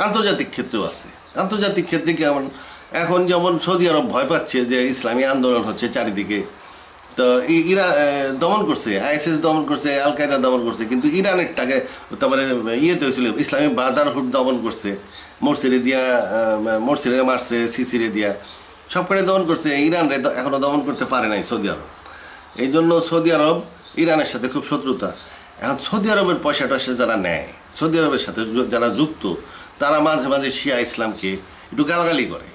আন্তর্জাতিক ক্ষেত্রেও আছে। আন্তর্জাতিক ক্ষেত্রে কেমন, এখন যেমন সৌদি আরব ভয় পাচ্ছে যে ইসলামী আন্দোলন হচ্ছে চারিদিকে, তো দমন করছে, আইএসএস দমন করছে, আল কায়দা দমন করছে, কিন্তু ইরানেরটাকে তারপরে ইয়েতে হয়েছিল, ইসলামী ব্রাদারহুড দমন করছে, মোরসিরে মারছে, সিসিরে দিয়া, সব করে দমন করছে। ইরানরে এখনও দমন করতে পারে নাই সৌদি আরব। এই জন্য সৌদি আরব ইরানের সাথে খুব শত্রুতা। এখন সৌদি আরবের পয়সা টয়সা যারা নেয়, সৌদি আরবের সাথে যারা যুক্ত, তারা মাঝে মাঝে শিয়া ইসলামকে একটু গালাগালি করে।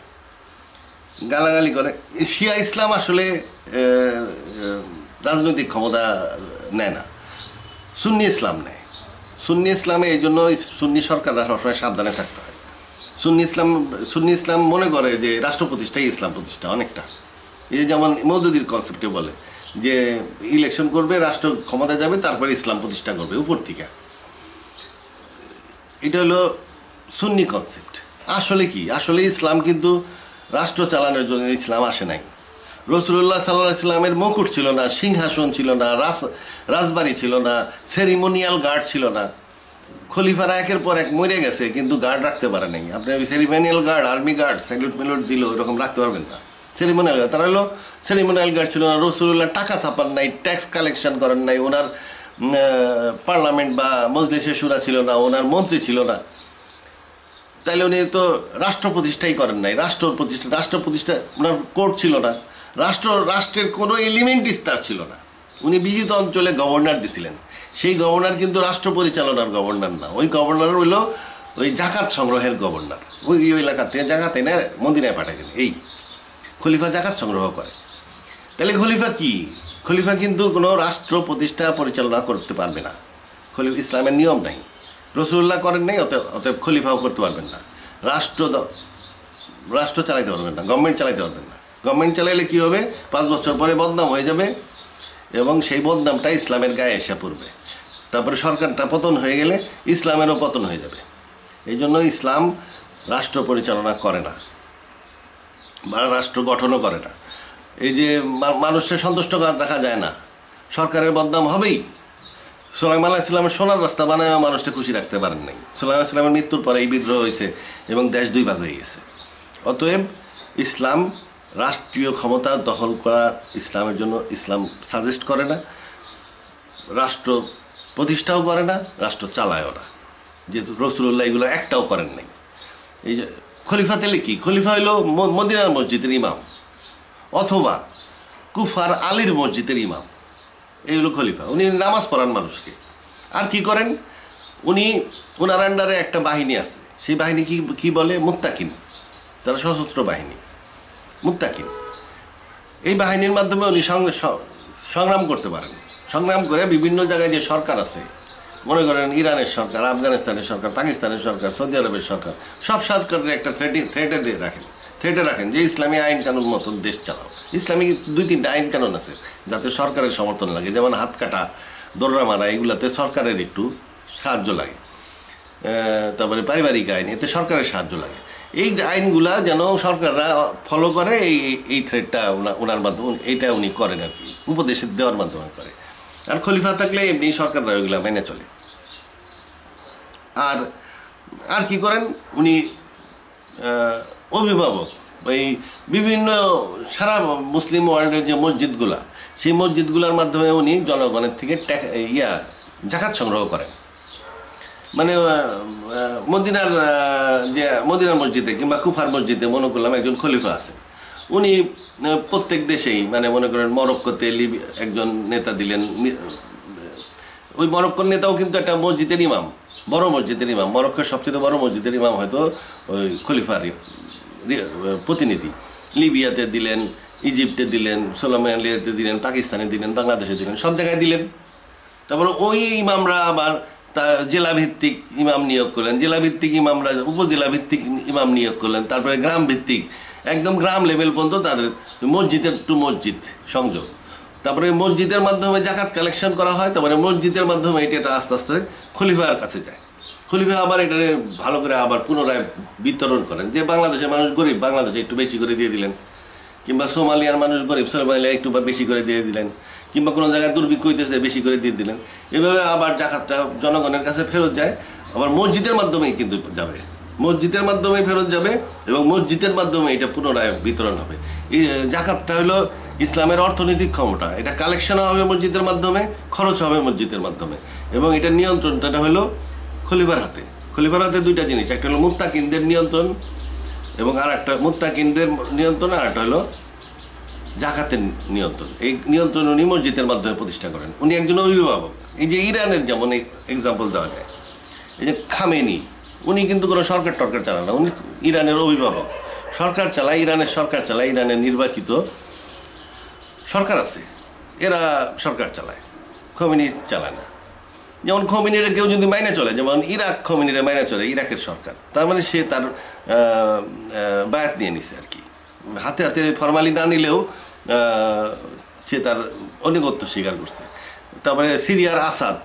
শিয়া ইসলাম আসলে রাজনৈতিক ক্ষমতা নেয় না, সুন্নি ইসলাম নেয়। সুন্নি ইসলামে এই জন্য সুন্নি সরকাররা সবসময় সাবধানে থাকতে হয়। সুন্নি ইসলাম মনে করে যে রাষ্ট্র প্রতিষ্ঠাই ইসলাম প্রতিষ্ঠা অনেকটা। এই যেমন মওদুদির কনসেপ্টে বলে যে ইলেকশন করবে, রাষ্ট্র ক্ষমতা যাবে, তারপরে ইসলাম প্রতিষ্ঠা করবে উপর থেকে। এটা হলো সুন্নি কনসেপ্ট। আসলে কি, আসলে ইসলাম কিন্তু রাষ্ট্র চালানোর জন্য ইসলাম আসে নাই। রাসূলুল্লাহ সাল্লাল্লাহু আলাইহি ওয়াসাল্লামের মুকুট ছিল না, সিংহাসন ছিল না, রাজবাড়ি ছিল না, সেরিমোনিয়াল গার্ড ছিল না। খলিফারা একের পর এক মরে গেছে, কিন্তু গার্ড রাখতে পারে নাই। আপনার ceremonial guard, army guard, salute মিলুট দিল, এরকম রাখতে পারবেন না। সেরিমোনিয়াল গার্ড, তারা হলো সেরিমোনিয়াল গার্ড ছিল না। রাসূলুল্লাহ টাকা ছাপান নাই, ট্যাক্স কালেকশন করেন নাই, ওনার পার্লামেন্ট বা মজলিসে শুরা ছিল না, ওনার মন্ত্রী ছিল না। তাইলে উনি তো রাষ্ট্র প্রতিষ্ঠাই করেন নাই। রাষ্ট্র প্রতিষ্ঠা ওনার কোর্ট ছিল না, রাষ্ট্রের কোনো এলিমেন্টই তার ছিল না। উনি বিজিত অঞ্চলে গভর্নর দিছিলেন, সেই গভর্নর কিন্তু রাষ্ট্র পরিচালনার গভর্নর না। ওই গভর্নর হইল ওই জাকাত সংগ্রহের গভর্নর। ওই এলাকা থেকে জাকাত এনে মদিনায় পাঠাই দেন। এই খলিফা জাকাত সংগ্রহ করে। তাহলে খলিফা কি? খলিফা কিন্তু কোনো রাষ্ট্র প্রতিষ্ঠা পরিচালনা করতে পারবে না। ইসলামের নিয়ম নাই। রাসূলুল্লাহ করেন নাই, অতএব খলিফাও করতে পারবেন না। রাষ্ট্র চালাইতে পারবেন না, গভর্নমেন্ট চালাইতে পারবেন না। গভর্নমেন্ট চালাইলে কী হবে, 5 বছর পরে বদনাম হয়ে যাবে এবং সেই বদনামটা ইসলামের গায়ে এসে পড়বে। তারপরে সরকারটা পতন হয়ে গেলে ইসলামেরও পতন হয়ে যাবে। এই জন্য ইসলাম রাষ্ট্র পরিচালনা করে না বা রাষ্ট্র গঠনও করে না। এই যে মানুষকে সন্তুষ্ট রাখা যায় না, সরকারের বদনাম হবেই। সুলাইমান আলাইহিস সালামের সোনার রাস্তা বানায় মানুষকে খুশি রাখতে পারেন নাই। সুলাইমান আলাইহিস সালামের মৃত্যুর পরে এই বিদ্রোহ হয়েছে এবং দেশ 2 ভাগ হয়ে গেছে। অতএব ইসলাম রাষ্ট্রীয় ক্ষমতা দখল করার ইসলামের জন্য ইসলাম সাজেস্ট করে না, রাষ্ট্র প্রতিষ্ঠাও করে না, রাষ্ট্র চালায়ও না। যেহেতু রাসূলুল্লাহ এগুলো একটাও করেন নাই। এই যে খলিফা তেলে কি, খলিফা হইল মদিনার মসজিদের ইমাম অথবা কুফার আলীর মসজিদের ইমাম, এইগুলো খলিফা। উনি নামাজ পড়ান মানুষকে। আর কি করেন, ওনার আন্ডারে একটা বাহিনী আছে, সেই বাহিনী কি বলে, মুত্তাকিন। তারা সশস্ত্র বাহিনী, মুত্তাকিন। এই বাহিনীর মাধ্যমে উনি সংগ্রাম করতে পারেন। সংগ্রাম করে বিভিন্ন জায়গায় যে সরকার আছে, মনে করেন ইরানের সরকার, আফগানিস্তানের সরকার, পাকিস্তানের সরকার, সৌদি আরবের সরকার, সব সরকারের একটা থ্রেটে রাখেন যে ইসলামী আইন কানুন মতন দেশ চালাও। ইসলামিক 2-3টা আইন কানুন আছে যাতে সরকারের সমর্থন লাগে, যেমন হাত কাটা, দৌড়া মারা, এগুলাতে সরকারের একটু সাহায্য লাগে। তারপরে পারিবারিক আইন, এতে সরকারের সাহায্য লাগে। এই আইনগুলা যেন সরকাররা ফলো করে, এই থ্রেটটা ওনার মাধ্যমে এইটা উনি করেন আর কি, উপদেশ দেওয়ার মাধ্যমে করে। আর খলিফা থাকলে এমনি সরকাররা ওইগুলা মেনে চলে। আর কি করেন উনি, অভিভাবক। ওই বিভিন্ন সারা মুসলিম ওয়ার্ল্ডের যে মসজিদগুলা, সেই মসজিদগুলোর মাধ্যমে উনি জনগণের থেকে জাকাত সংগ্রহ করেন। মানে মদিনার মসজিদে কিংবা কুফার মসজিদে মনে করলাম একজন খলিফা আছে, উনি প্রত্যেক দেশেই, মানে মনে করেন মরক্কোতে একজন নেতা দিলেন, ওই মরক্কোর নেতাও কিন্তু একটা মসজিদের ইমাম, বড় মসজিদের ইমাম। মরক্কোর সবচেয়ে বড় মসজিদের ইমাম হয়তো ওই খলিফার প্রতিনিধি। লিবিয়াতে দিলেন, ইজিপ্টে দিলেন, সোমালিয়াতে দিলেন, পাকিস্তানে দিলেন, বাংলাদেশে দিলেন, সব জায়গায় দিলেন। তারপরে ওই ইমামরা আবার জেলাভিত্তিক ইমাম নিয়োগ করলেন, জেলাভিত্তিক ইমামরা উপজেলা ভিত্তিক ইমাম নিয়োগ করলেন, তারপরে গ্রাম ভিত্তিক, একদম গ্রাম লেভেল পর্যন্ত তাদের মসজিদের টু মসজিদ সংযোগ। তারপরে মসজিদের মাধ্যমে জাকাত কালেকশন করা হয়, তারপরে মসজিদের মাধ্যমে এটা আস্তে আস্তে খলিফার কাছে যায়। খলিফা আবার এটা ভালো করে আবার পুনরায় বিতরণ করেন, যে বাংলাদেশের মানুষ গরিব, বাংলাদেশে একটু বেশি করে দিয়ে দিলেন, কিংবা সোমালিয়ার মানুষ গরিব, সোমালিয়া একটু বেশি করে দিয়ে দিলেন, কিংবা কোনো জায়গায় দুর্ভিক্ষ হইতেছে বেশি করে দিয়ে দিলেন। এভাবে আবার জাকাতটা জনগণের কাছে ফেরত যায়, আবার মসজিদের মাধ্যমেই কিন্তু যাবে, মসজিদের মাধ্যমে ফেরত যাবে এবং মসজিদের মাধ্যমে এটা পুনরায় বিতরণ হবে। এই জাকাতটা হলো ইসলামের অর্থনৈতিক ক্ষমতা, এটা কালেকশন হবে মসজিদের মাধ্যমে, খরচ হবে মসজিদের মাধ্যমে, এবং এটার নিয়ন্ত্রণটা হলো খলিফার হাতে। খলিফার হাতে 2টা জিনিস, একটা হলো মুত্তাকিনদের নিয়ন্ত্রণ এবং আর একটা মুত্তাকিনদের নিয়ন্ত্রণ, আর একটা হলো জাকাতের নিয়ন্ত্রণ। এই নিয়ন্ত্রণ উনি মসজিদের মাধ্যমে প্রতিষ্ঠা করেন। উনি একজন অভিভাবক। এই যে ইরানের যেমন এক্সাম্পল দেওয়া যায়, এই যে খামেনি, উনি কিন্তু কোনো সরকার টরকার চালান না, উনি ইরানের অভিভাবক। সরকার চালায়, ইরানের সরকার চালায়, ইরানের নির্বাচিত সরকার আছে, এরা সরকার চালায়, খোমেনি চালায় না। যেমন খোমেনিরা কেউ যদি মাইনে চলে, যেমন ইরাক খোমেনিরা মাইনে চলে, ইরাকের সরকার, তার মানে সে তার বায়াত নিয়ে নিছে আর কি, হাতে হাতে ফরমালি না নিলেও সে তার অনিগত্য স্বীকার করছে। তারপরে সিরিয়ার আসাদ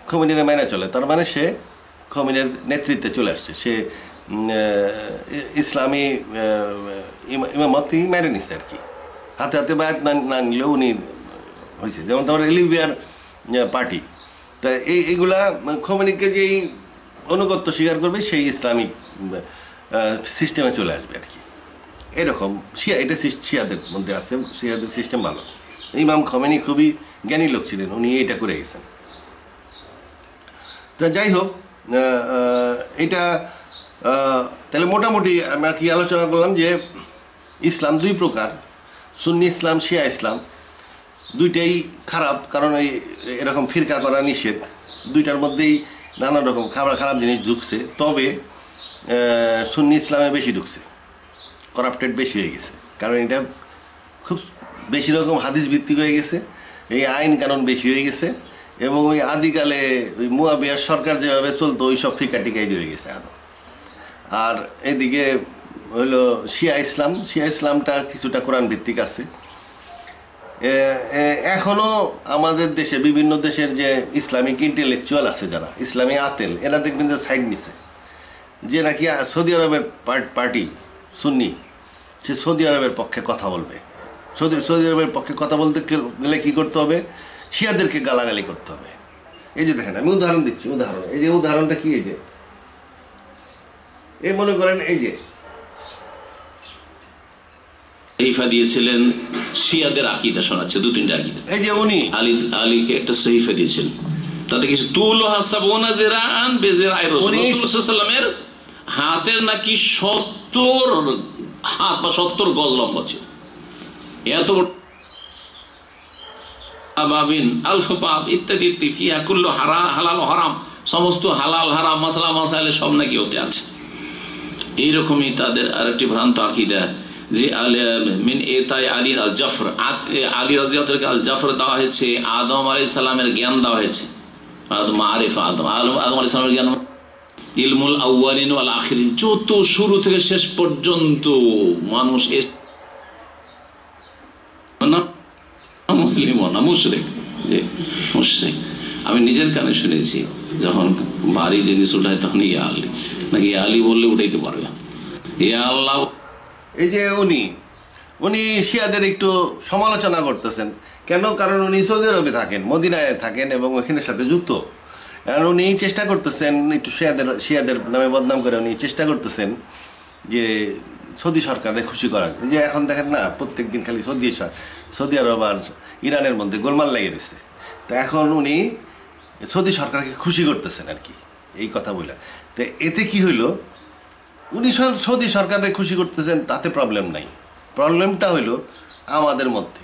খোমেনিরা মাইনে চলে, তার মানে সে খোমেনির নেতৃত্বে চলে আসছে, সে ইসলামী ইমামতি মেনে নিচ্ছে আর কি, হাতে হাতে বায়াত না নিলেও উনি হয়েছে। যেমন তারপরে লিবিয়ার পার্টি, তা এইগুলা খোমেনিকে যেই অনুগত্য স্বীকার করবে সেই ইসলামিক সিস্টেমে চলে আসবে আর কি। এরকম এটা শিয়াদের মধ্যে আছে, শিয়াদের সিস্টেম ভালো। ইমাম খোমেনি খুবই জ্ঞানী লোক ছিলেন, উনি এটা করে গেছেন। তা যাই হোক, এটা তাহলে মোটামুটি আমরা কি আলোচনা করলাম যে ইসলাম 2 প্রকার, সুন্নি ইসলাম, শিয়া ইসলাম, 2টাই খারাপ, কারণ এরকম ফিরকা করা নিষেধ। 2টার মধ্যেই নানা রকম খারাপ জিনিস ঢুকছে, তবে সুন্নি ইসলামে বেশি ঢুকছে, করাপ্টেড বেশি হয়ে গেছে, কারণ এটা খুব বেশি রকম হাদিস ভিত্তিক হয়ে গেছে, এই আইন কানুন বেশি হয়ে গেছে, এবং ওই আদিকালে ওই মুয়াবিয়ার সরকার যেভাবে চলতো ওই সব ফিকা টিকাই হয়ে গেছে আরো। আর এদিকে হইলো শিয়া ইসলামটা কিছুটা কোরআন ভিত্তিক আছে। এখনো আমাদের দেশে বিভিন্ন দেশের যে ইসলামিক ইন্টেলেকচুয়াল আছে, যারা ইসলামী আতেল, এরা দেখবেন যে সাইড নিছে, যে নাকি সৌদি আরবের পার্টি সুন্নি, সে সৌদি আরবের পক্ষে কথা বলবে। সৌদি আরবের পক্ষে কথা বলতে গেলে কী করতে হবে? শিয়াদেরকে গালাগালি করতে হবে। এই যে দেখেন, আমি উদাহরণ দিচ্ছি, এই যে উদাহরণটা কি, এই মনে করেন এই যে সহিফা দিয়েছিলেন, শিয়াদের আকীদা শোনাচ্ছে, 2-3টা আকীদা। এই যে উনি আলীকে একটা সহিফা দিয়েছিলেন, তাতে কিছু তুলহা সাবউনা যিরাআন বিযিরা'i রাসূলুল্লাহ সাল্লাল্লাহু আলাইহি ওয়াসাল্লামের হাতের নাকি 70 হাত বা 70 গজ লম্বা ছিল। এত বড় আবাবিন আলফ বাব ইত্যাদি ফিহা কুল্লু হালাল হারাম, সমস্ত হালাল হারাম মাসলা মাসাইলে সব নাকি ওতে আছে। এইরকমই তাদের আরেকটি ভ্রান্ত আকীদা যে মিন এতাই আলী আল জাফর, আলী রাদিয়াল্লাহু তাআলা আল জাফর দেওয়া হয়েছে, আদম আলাইহিস সালামের জ্ঞান দেওয়া হয়েছে, মারিফা আদম আলাইহিস সালামের জ্ঞান, ইলমুল আউয়ালিন ওয়াল আখিরিন, যত শুরু থেকে শেষ পর্যন্ত মানুষ মুসলিম না মুশরিক, যে মুশরিক। আমি নিজের কানে শুনেছি, যখন ভারী জিনিস উঠায় তখন ইয়া আলী, নাকি আলী বললে উঠাইতে পারবে, ইয়া আল্লাহ। এই যে উনি শিয়াদের একটু সমালোচনা করতেছেন কেন? কারণ উনি সৌদি আরবে থাকেন, মদিনায় থাকেন এবং ওখানের সাথে যুক্ত। কারণ উনি চেষ্টা করতেছেন একটু শিয়াদের নামে বদনাম করে, উনি চেষ্টা করতেছেন যে সৌদি সরকারের খুশি করার। যে এখন দেখেন না, প্রত্যেক দিন খালি সৌদি আরব আর ইরানের মধ্যে গোলমাল লেগে রয়েছে। তো এখন উনি সৌদি সরকারকে খুশি করতেছেন আর কি, এই কথা বলে। তো এতে কি হইলো, উনি সৌদি সরকারকে খুশি করতেছেন, তাতে প্রবলেম নাই। প্রবলেমটা হইল আমাদের মধ্যে।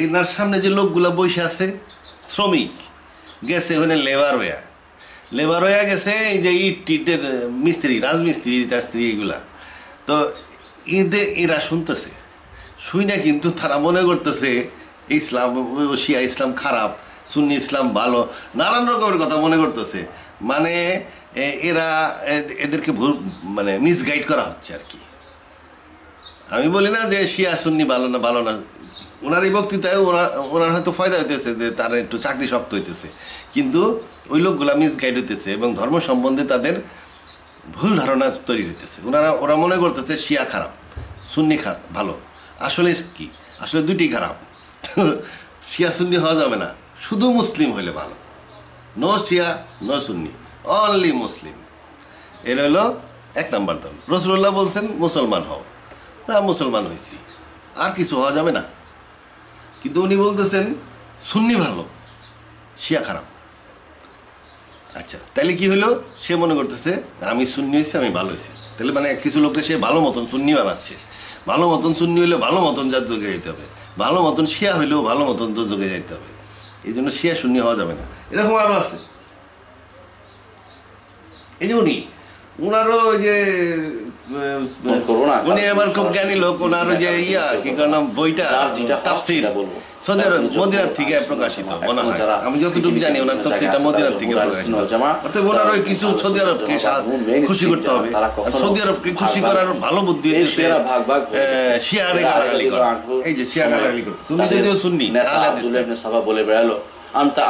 এনার সামনে যে লোকগুলা বসে আছে, শ্রমিক গেছে ওখানে লেবার হয়ে গেছে, এই যে ইটের মিস্ত্রি, রাজমিস্ত্রি টাস্ত্রি, এইগুলা। তো এরা শুনতেছে, শুই না, কিন্তু তারা মনে করতেছে ইসলাম, শিয়া ইসলাম খারাপ, সুন্নি ইসলাম ভালো, নানান রকমের কথা মনে করতেছে। মানে এরা এদেরকে মানে মিসগাইড করা হচ্ছে আর কি। আমি বলি না যে শিয়া সুন্নি ভালো না, ওনার এই বক্তৃতায় ওনার হয়তো ফায়দা হইতেছে, যে তার একটু চাকরি শক্ত হইতেছে, কিন্তু ওই লোকগুলা মিসগাইড হইতেছে এবং ধর্ম সম্বন্ধে তাদের ভুল ধারণা তৈরি হইতেছে। ওরা মনে করতেছে শিয়া খারাপ, সুন্নি ভালো। আসলে কি, আসলে দুইটি খারাপ। শিয়া সুন্নি হওয়া যাবে না, শুধু মুসলিম হইলে ভালো। নো শিয়া নো সুন্নি, অনলি মুসলিম। এর হলো 1 নম্বর দল। রাসূলুল্লাহ বলছেন মুসলমান হও, তা মুসলমান হয়েছি, আর কিছু হওয়া যাবে না। কিন্তু উনি বলতেছেন সুন্নি ভালো, শিয়া খারাপ। আচ্ছা, তাহলে কি হলো? সে মনে করতেছে আমি সুন্নি হয়েছি, আমি ভালো হয়েছি। তাহলে মানে কিছু লোককে সে ভালো মতন সুন্নি বানাচ্ছে। ভালো মতন সুন্নি হইলে ভালো মতন যার যোগে যেতে হবে, ভালো মতন শিয়া হইলেও ভালো মতন যোগে যেতে হবে। এই জন্য শিয়া সুন্নি হওয়া যাবে না। এরকম আরও আছে। এই যে উনারও যে উনি আমার খুব জ্ঞানী লোক, ওনার যে কি নাম বইটা, তাফসীর সৌদি আরব মদিনার থেকে প্রকাশিত মনে হয়, আমি যতটুকু জানি ওনার তাফসীরটা মদিনার থেকে প্রকাশিত। অতএব ওনার ওই কিছু সৌদি আরবকে খুশি করতে হবে। আর সৌদি আরবকে খুশি করার ভালো বুদ্ধি দিতেছে শিয়ারে গালাগালি করা। এই যে শিয়া গালাগালি করতেছে, উনি যদিও সুন্নি, বলে বেড়ালো আন্তা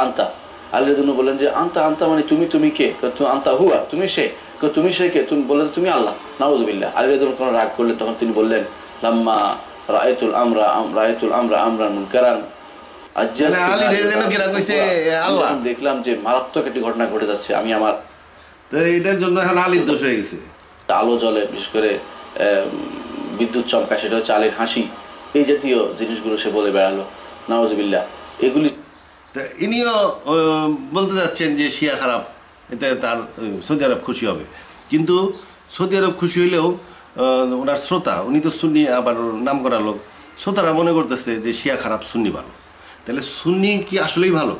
আল্লাহ বললেন যে আন্তা মানে তুমি কে? আন্তা হুয়া, তুমি সে। তুমি সে কে? তুমি বললে তুমি আল্লাহ। নাউযুবিল্লাহ। আল্লাহ কোনো রাগ করলে তখন তিনি বললেন লাম্মা রাআইতুল আমরা আমরান মুনকারান, দেখলাম যে মারাত্মক একটি ঘটনা ঘটে যাচ্ছে, আমি আমার এটার জন্য এখন আলীর দোষ হয়ে গেছে। আলো জ্বলে, বিশেষ করে বিদ্যুৎ চমকা, সেটা হচ্ছে আলীর হাসি, এই জাতীয় জিনিসগুলো সে বলে বেড়ালো। নাউযুবিল্লাহ। এগুলি ইনিও বলতে যাচ্ছেন যে শিয়া খারাপ, এতে তার সৌদি আরব খুশি হবে। কিন্তু সৌদি আরব খুশি হইলেও ওনার শ্রোতা, উনি তো সুন্নি আবার নাম করা লোক, শ্রোতারা মনে করতেছে যে শিয়া খারাপ, সুন্নি ভালো। তাহলে সুন্নি কি আসলেই ভালো?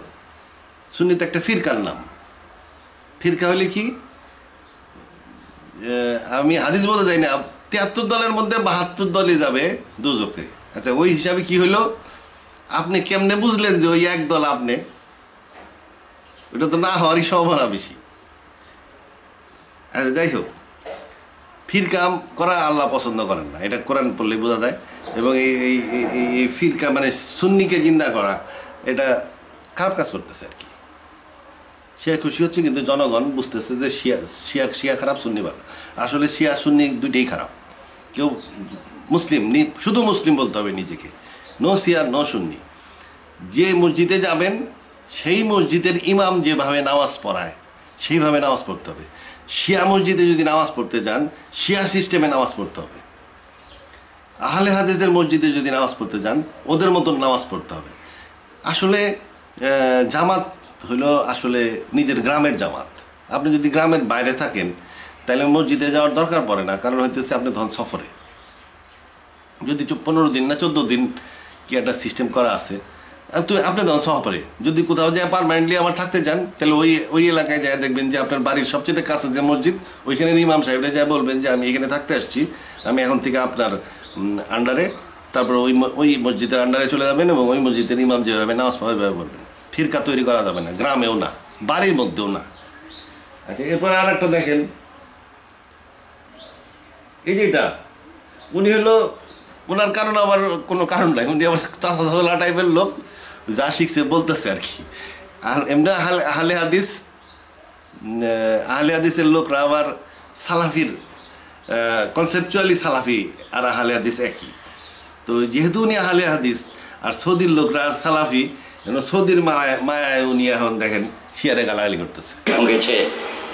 সুন্নি তো একটা ফিরকার নাম। ফিরকা হলে কি, আমি হাদিস বলতে যাই না, 73 দলের মধ্যে 72 দলই যাবে দুজকে। আচ্ছা, ওই হিসাবে কি হইলো, আপনি কেমনে বুঝলেন যে ওই এক দল আপনি? ওটা তো না হওয়ারই সম্ভাবনা বেশি। আচ্ছা, যাই হোক, ফিরকাম করা আল্লাহ পছন্দ করেন না, এটা কোরআন পড়লে বোঝা যায়। এবং এই ফিরকা মানে সুন্নিকে জিন্দা করা, এটা খারাপ কাজ করতেছে আর কি। শিয়া খুশি হচ্ছে, কিন্তু জনগণ বুঝতেছে যে শিয়া খারাপ, সুন্নি ভালো। আসলে শিয়া সুন্নি দুইটাই খারাপ। কেউ মুসলিম, শুধু মুসলিম বলতে হবে নিজেকে, নো শিয়া নো সুন্নি। যে মসজিদে যাবেন সেই মসজিদের ইমাম যেভাবে নামাজ পড়ায় সেইভাবে নামাজ পড়তে হবে। শিয়া মসজিদে যদি নামাজ পড়তে যান, শিয়া সিস্টেমে নামাজ পড়তে হবে। আহলে হাদিসের মসজিদে যদি নামাজ পড়তে যান, ওদের মতন নামাজ পড়তে হবে। আসলে জামাত হইল আসলে নিজের গ্রামের জামাত। আপনি যদি গ্রামের বাইরে থাকেন তাহলে মসজিদে যাওয়ার দরকার পড়ে না, কারণ হইতেছে আপনি ধন সফরে। যদি 15 দিন না 14 দিন কি একটা সিস্টেম করা আছে, তো আপনি ধন সফরে যদি কোথাও যায় পারমানেন্টলি আবার থাকতে যান, তাহলে ওই এলাকায় যায় দেখবেন যে আপনার বাড়ির সবচেয়ে কাছে যে মসজিদ, ওইখানে ইমাম সাহেবরা যায় বলবেন যে আমি এখানে থাকতে আসছি, আমি এখন থেকে আপনার আন্ডারে। তারপর ওই মসজিদের আন্ডারে চলে যাবেন এবং ওই মসজিদের ইমাম যেভাবে নামাজ পড়াবে ওইভাবে পড়বেন। ফিরকা তৈরি করা যাবে না, গ্রামেও না, বাড়ির মধ্যেও না। আচ্ছা, এরপরে আর একটা দেখেন, এই যেটা উনি হলো, ওনার কারণ আবার কোনো কারণ নাই, উনি আবার চাষা টাইপের লোক, যা শিখছে বলতেছে আর কি। আর এমনি আহলে হাদিসের লোকরা আবার সালাফির কনসেপচুয়ালি সালাফি আর আহলে হাদিস একই। তো যেহেতু উনি আহলে হাদিস আর সৌদির লোকরা সালাফি, সৌদির মায়ায় উনি এখন দেখেন শিয়ারে গালাগালি করতেছে। ঢুকেছে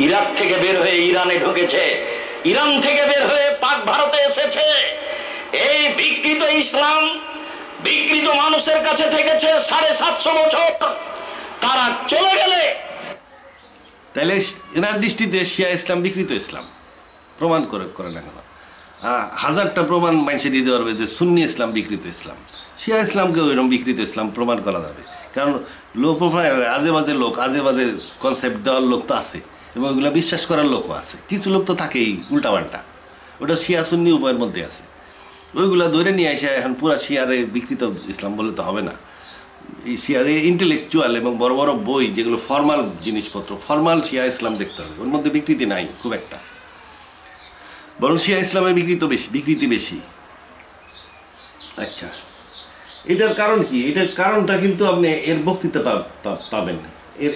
ইরাক থেকে বের হয়ে ইরানে ঢুকেছে, ইরান থেকে বের হয়ে পাক ভারতে এসেছে। এই বিকৃত ইসলাম বিকৃত মানুষের কাছে থেকেছে 750 বছর। তারা চলে গেলে তাহলে এনার দৃষ্টিতে শিয়া ইসলাম বিকৃত ইসলাম প্রমাণ করে না কেন? হাজারটা প্রমাণ মানুষে দিতে পারবে যে সুন্নি ইসলাম বিকৃত ইসলাম, শিয়া ইসলামকেও এরকম বিকৃত ইসলাম প্রমাণ করা যাবে। কারণ লো প্রোফাইল আজে বাজে লোক, আজে বাজে কনসেপ্ট দেওয়ার লোক তো আছে, এবং ওইগুলো বিশ্বাস করার লোকও আছে। কিছু লোক তো থাকেই উল্টাপাল্টা, ওটা শিয়া সুন্নি উভয়ের মধ্যে আছে। ওইগুলো ধরে নিয়ে এসে এখন পুরা শিয়ারে বিকৃত ইসলাম বলে তো হবে না। এই শিয়ারে ইন্টেলেকচুয়াল এবং বড় বড় বই, যেগুলো ফর্মাল জিনিসপত্র, ফর্মাল শিয়া ইসলাম দেখতে হবে, ওর মধ্যে বিকৃতি নাই খুব একটা, বরং শিয়া ইসলামে বিকৃতি বেশি। আচ্ছা, এটার কারণ কি? এটার কারণটা কিন্তু আপনি এর বক্তৃতা পাবেন,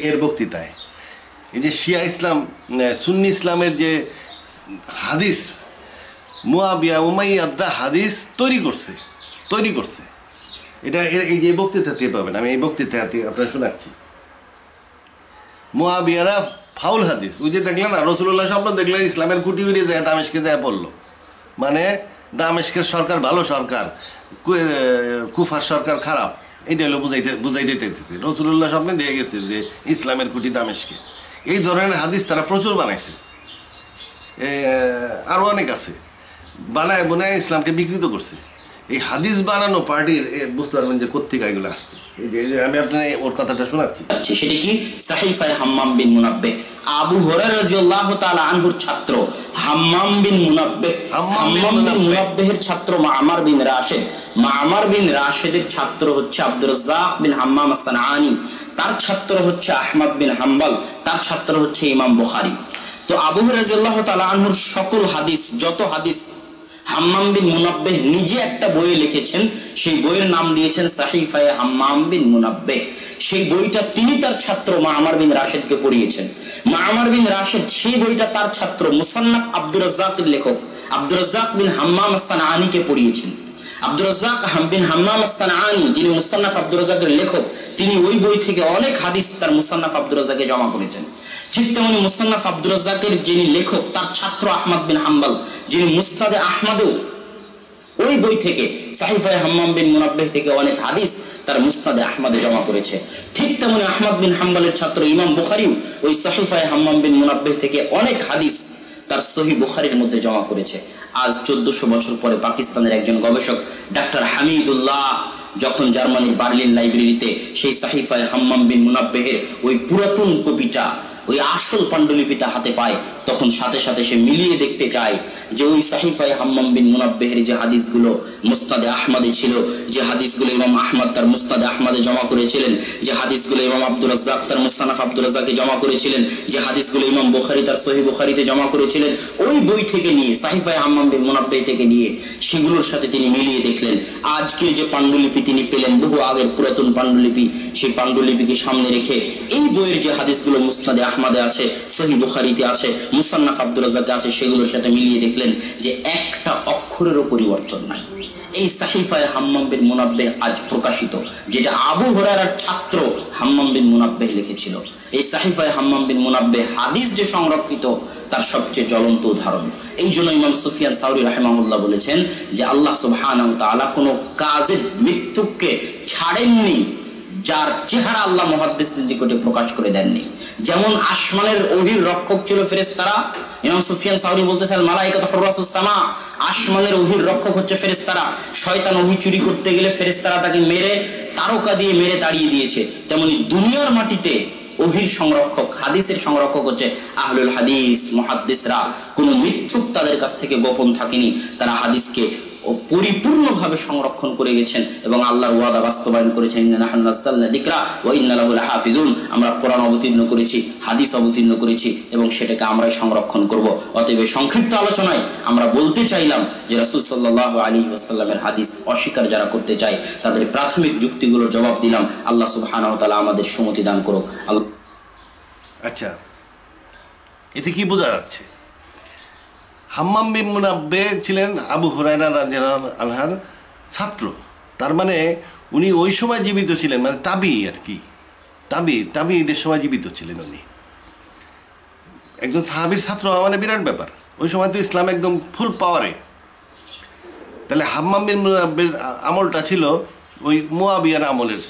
এর বক্তৃতায়। এই যে শিয়া ইসলাম, সুন্নি ইসলামের যে হাদিস, মুয়াবিয়া উমাইয়াদরা হাদিস তৈরি করছে, এটা এই যে বক্তৃতাতে পাবেন। আমি এই বক্তৃতাতে আপনার শোনাচ্ছি। মুয়াবিয়ারা ফাউল হাদিস, ওই যে দেখলেন না রাসূলুল্লাহ স্বপ্ন দেখলেন ইসলামের খুঁটি উড়িয়ে যায় দামেশকে যায় পড়লো, মানে দামেশকের সরকার ভালো সরকার, কুফার সরকার খারাপ, এইটা হলো বুঝাই দিতে রাসূলুল্লাহ স্বপ্নে দিয়ে গেছে যে ইসলামের খুঁটি দামেশকে। এই ধরনের হাদিস তারা প্রচুর বানাইছে, আরও অনেক আছে, বানায় ইসলামকে বিকৃত করছে। এই হাদিস বানানো পার্টির বুঝতে পারবেন যে কোত্থেকে এগুলো আসছে। এই যে আমি আপনার ওর কথাটা শোনাচ্ছি, সেটা কি সাহিফায়ে হাম্মাম বিন মুনাব্বিহ, আবু হুরায়রা রাদিয়াল্লাহু তাআলা আনহুর ছাত্র হাম্মাম বিন মুনাব্বিহ, হাম্মাম বিন মুনাব্বিহের ছাত্র মা'মার বিন রাশিদ, মা'মার বিন রাশিদের ছাত্র হচ্ছে আব্দুর রাজ্জাক বিন হাম্মাম আস-সানআনী, তার ছাত্র হচ্ছে আহমদ বিন হাম্বল, তার ছাত্র হচ্ছে ইমাম বুখারী। তো আবু হুরায়রা রাদিয়াল্লাহু তাআলা আনহুর সকল হাদিস, যত হাদিস হাম্মাম বিন মুনাব্বিহ নিজে একটা বই লিখেছেন, সেই বইয়ের নাম দিয়েছেন সাহিফায়ে হাম্মাম বিন মুনাব্বিহ। সেই বইটা তিনি তার ছাত্র মা'মার বিন রাশিদকে পড়িয়েছেন। মা'মার বিন রাশিদ সেই বইটা তার ছাত্র মুসান্নাফ আব্দুর রাজ্জাকের লেখক আব্দুর রাজ্জাক বিন হাম্মাম আস-সানআনীকে পড়িয়েছেন। আব্দুর রাজ্জাক বিন হাম্মাম আস-সানআনী, যিনি মুসান্নাফ আব্দুর রাজ্জাকের লেখক, তিনি ওই বই থেকে অনেক হাদিস তার মুসান্নাফ আব্দুর রাজ্জাকে জমা করেছেন। ঠিক তেমনি মুসান্নাফ আব্দুর রাজ্জাকের যিনি লেখক, তার ছাত্র আহমদ বিন হাম্বল, যিনি মুসনাদে আহমদেও ওই বই থেকে সাহিফায়ে হাম্মাম বিন মুনাব্বিহ থেকে অনেক হাদিস তার মুসনাদে আহমদে জমা করেছে। ঠিক তেমনি আহমদ বিন হাম্বলের ছাত্র ইমাম বুখারীও ওই সাহিফায়ে হাম্মাম বিন মুনাব্বিহ থেকে অনেক হাদিস তার সহিহ বুখারীর মধ্যে জমা করেছে। আজ 1400 বছর পরে পাকিস্তানের একজন গবেষক ডাক্তার হামিদুল্লাহ যখন জার্মানির বার্লিন লাইব্রেরিতে সেই সাহিফায়ে হাম্মাম বিন মুনাব্বিহের ওই পুরাতন কপিটা ওই আসল পাণ্ডুলিপিটা হাতে পায় তখন সাথে সাথে সে মিলিয়ে দেখতে চায় যে ওই সাহিফায়ে হাম্মাম বিন মুনাব্বিহের যে হাদিসগুলো মুসনাদে আহমদে ছিল, যে হাদিসগুলো ইমাম আহমদ তার মুসনাদে আহমদে জমা করেছিলেন, যে হাদিসগুলো ইমাম আব্দুর রাজ্জাক তার মুসনাফ আব্দুর রাজ্জাকে জমা করেছিলেন, যে হাদিসগুলো ইমাম বুখারী তার সহিহ বুখারীতে জমা করেছিলেন, ওই বই থেকে নিয়ে সাহিফায়ে হাম্মাম বিন মুনাব্বিহ থেকে নিয়ে সেগুলোর সাথে তিনি মিলিয়ে দেখলেন। আজকের যে পাণ্ডুলিপি তিনি পেলেন, বহু আগের পুরাতন পাণ্ডুলিপি, সেই পাণ্ডুলিপিকে সামনে রেখে এই বইয়ের যে হাদিসগুলো মুসনাদে আহমদে আছে, সহিহ বুখারীতে আছে, মুসান্নাফ আব্দুর রাজ্জাকে আছে, সেগুলোর সাথে মিলিয়ে দেখলেন যে একটা অক্ষরেরও পরিবর্তন নাই। এই সাহিফায়ে হাম্মাম বিন মুনাব্বিহ আজ প্রকাশিত, যেটা আবু হুরায়রার ছাত্র হাম্মাম বিন মুনাব্বিহ লিখেছিল, এই সাহিফায়ে হাম্মাম বিন মুনাব্বিহ হাদিস যে সংরক্ষিত তার সবচেয়ে জ্বলন্ত উদাহরণ। এই জন্য ইমাম সুফিয়ান সাউরি রাহিমাহুল্লাহ বলেছেন যে আল্লাহ সুবহানাহু ওয়া তাআলা কোনো কাজে মৃত্যুকে ছাড়েননি যার চেহারা আল্লাহ মুহাদ্দিসদের নিকটে প্রকাশ করে দেননি। যেমন আসমানের ওহীর রক্ষক ছিল ফেরেশতারা, ইমাম সুফিয়ান সাউরি বলতেছেন মালায়েকাতু হুরাসুস সামা, আসমানের ওহীর রক্ষক হচ্ছে ফেরেশতারা। শয়তান ওহী চুরি করতে গেলে ফেরেশতারা তাকে মেরে তারকা দিয়ে মেরে তাড়িয়ে দিয়েছে। তেমনি দুনিয়ার মাটিতে ওহীর সংরক্ষক, হাদিসের সংরক্ষক হচ্ছে আহলুল হাদিস, মুহাদ্দিসরা। কোনো মিথ্যুক তাদের কাছ থেকে গোপন থাকেনি, তারা হাদিসকে পরিপূর্ণভাবে সংরক্ষণ করে গেছেন এবং আল্লাহর ওয়াদা বাস্তবায়ন করেছেন। ইন্না নাহনু নাযালনা যিকরা ওয়া ইন্না লাহু লাহাফিজুন, আমরা কোরআন অবতীর্ণ করেছি, হাদিস অবতীর্ণ করেছি এবং সেটাকে আমরাই সংরক্ষণ করব। অতএব সংক্ষিপ্ত আলোচনায় আমরা বলতে চাইলাম যে রাসূল সাল্লাল্লাহু আলাইহি ওয়াসাল্লামের হাদিস অস্বীকার যারা করতে চায় তাদের প্রাথমিক যুক্তিগুলোর জবাব দিলাম। আল্লাহ সুবহানাহু ওয়া তাআলা আমাদের সুমতি দান করুক। আচ্ছা, এতে কি বোঝা যাচ্ছে? হাম্মাম বিন মুনাব্বিহ ছিলেন আবু হুরায়রা রাদিয়াল্লাহু আনহুর ছাত্র, তার মানে উনি ওই সময় জীবিত ছিলেন, মানে তাবি আর কি, তাবিঈদের সময় জীবিত ছিলেন। উনি একজন সাহাবীর ছাত্র হওয়া মানে বিরাট ব্যাপার। ওই সময় তো ইসলাম একদম ফুল পাওয়ারে। তাহলে হাম্মাম বিন মুনাব্বিহর আমলটা ছিল ওই মুয়াবিয়ার আমলের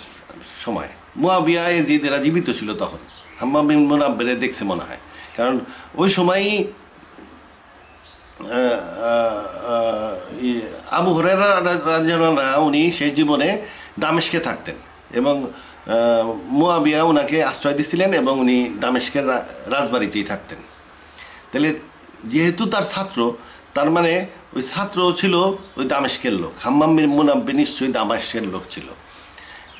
সময়। মুয়াবিয়া ইয়াজিদ এরা জীবিত ছিল তখন, হাম্মাম বিন মুনাব্বিহ দেখছে মনে হয়, কারণ ওই সময়ই আবু হুরায়রা রাদিয়াল্লাহু আনহু উনি শেষ জীবনে দামেস্কে থাকতেন এবং মুয়াবিয়া ওনাকে আশ্রয় দিছিলেন এবং উনি দামেস্কের রাজবাড়িতেই থাকতেন। তাহলে যেহেতু তার ছাত্র, তার মানে ওই ছাত্র ছিল ওই দামেস্কের লোক। হাম্মাম বিন মুনাব্বিহ নিশ্চয়ই দামেস্কের লোক ছিল।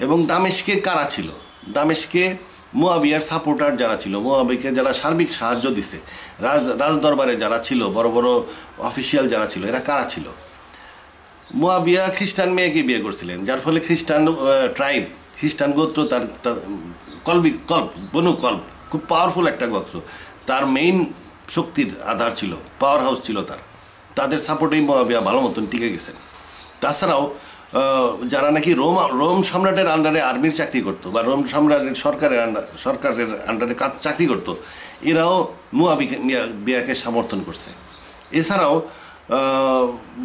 এবং দামেস্কে কারা ছিল? দামেস্কে মুয়াবিয়ার সাপোর্টার যারা ছিল, মুয়াবিয়াকে যারা সার্বিক সাহায্য দিছে, রাজদরবারে যারা ছিল, বড় বড় অফিসিয়াল যারা ছিল, এরা কারা ছিল? মুয়াবিয়া খ্রিস্টান মেয়েকে বিয়ে করছিলেন, যার ফলে খ্রিস্টান ট্রাইব, খ্রিস্টান গোত্র, তার বনু কল্প খুব পাওয়ারফুল একটা গোত্র, তার মেইন শক্তির আধার ছিল, পাওয়ার হাউস ছিল তাদের সাপোর্টেই মুয়াবিয়া ভালো মতন টিকে গেছেন। তাছাড়াও যারা নাকি রোম সম্রাটের আন্ডারে আর্মির চাকরি করতো বা রোম সম্রাটের সরকারের আন্ডারে চাকরি করতো, এরাও মুয়াবিয়াকে সমর্থন করছে। এছাড়াও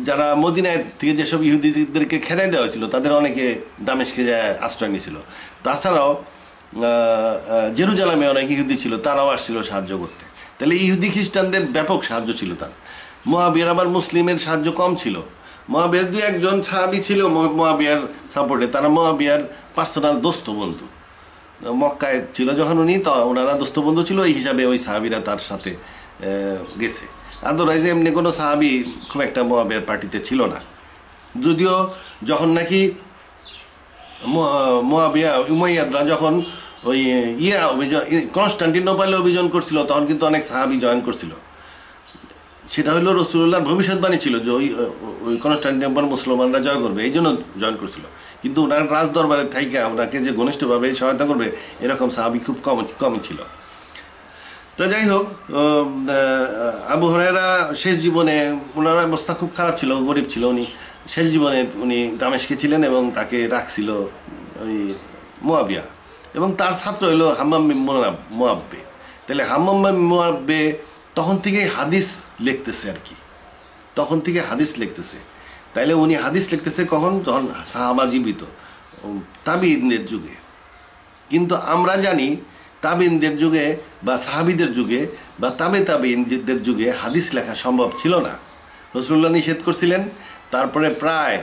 যারা মদিনায় থেকে যেসব ইহুদিদেরকে খেদাই দেওয়া হয়েছিল তাদের অনেকে দামেস্কে যায় আশ্রয় নিয়েছিল। তাছাড়াও জেরুজালেমে অনেক ইহুদি ছিল, তারাও আসছিল সাহায্য করতে। তাহলে ইহুদি খ্রিস্টানদের ব্যাপক সাহায্য ছিল তার। মুয়াবিয়ার আবার মুসলিমের সাহায্য কম ছিল। মুয়াবিয়ার দু একজন সাহাবী ছিল মুয়াবিয়ার সাপোর্টে, তারা মুয়াবিয়ার পার্সোনাল দোস্ত বন্ধু। মক্কায় ছিল যখন উনি, তো ওনারা দোস্ত বন্ধু ছিল, এই হিসাবে ওই সাহাবীরা তার সাথে গেছে। আদারওয়াইজ এমনি কোনো সাহাবী খুব একটা মুয়াবিয়ার পার্টিতে ছিল না। যদিও যখন নাকি মুয়াবিয়া উমাইয়াদরা যখন ওই কনস্টান্টিনোপলে অভিযান করছিল, তখন কিন্তু অনেক সাহাবী জয়েন করছিল। সেটা হলো রাসূলুল্লাহর ভবিষ্যৎবাণী ছিল যে ওই কনস্টান্টিনোপল মুসলমানরা জয় করবে, এই জন্য জয়েন করছিল। কিন্তু ওনার রাজ দরবারে থাইকে ওনাকে যে ঘনিষ্ঠভাবে সহায়তা করবে এরকম সাহাবী খুব কমই ছিল। তো যাই হোক, আবু হুরায়রা শেষ জীবনে, ওনার অবস্থা খুব খারাপ ছিল, গরিব ছিল উনি। শেষ জীবনে উনি দামেস্কে ছিলেন এবং তাকে রাখছিল ওই মুয়াবিয়া, এবং তার ছাত্র হলো হাম্মাম বিন মুনাব্বিহ। তাহলে হাম্মাম বিন মুনাব্বিহ তখন থেকেই হাদিস লিখতেছে আর কি, তখন থেকে হাদিস লিখতেছে। তাইলে উনি হাদিস লিখতেছে কখন? যখন সাহাবা জীবিত, তাবিঈনদের যুগে। কিন্তু আমরা জানি তাবিঈনদের যুগে বা সাহাবীদের যুগে বা তাবিঈনদের যুগে হাদিস লেখা সম্ভব ছিল না। রাসূলুল্লাহ নিষেধ করছিলেন। তারপরে প্রায়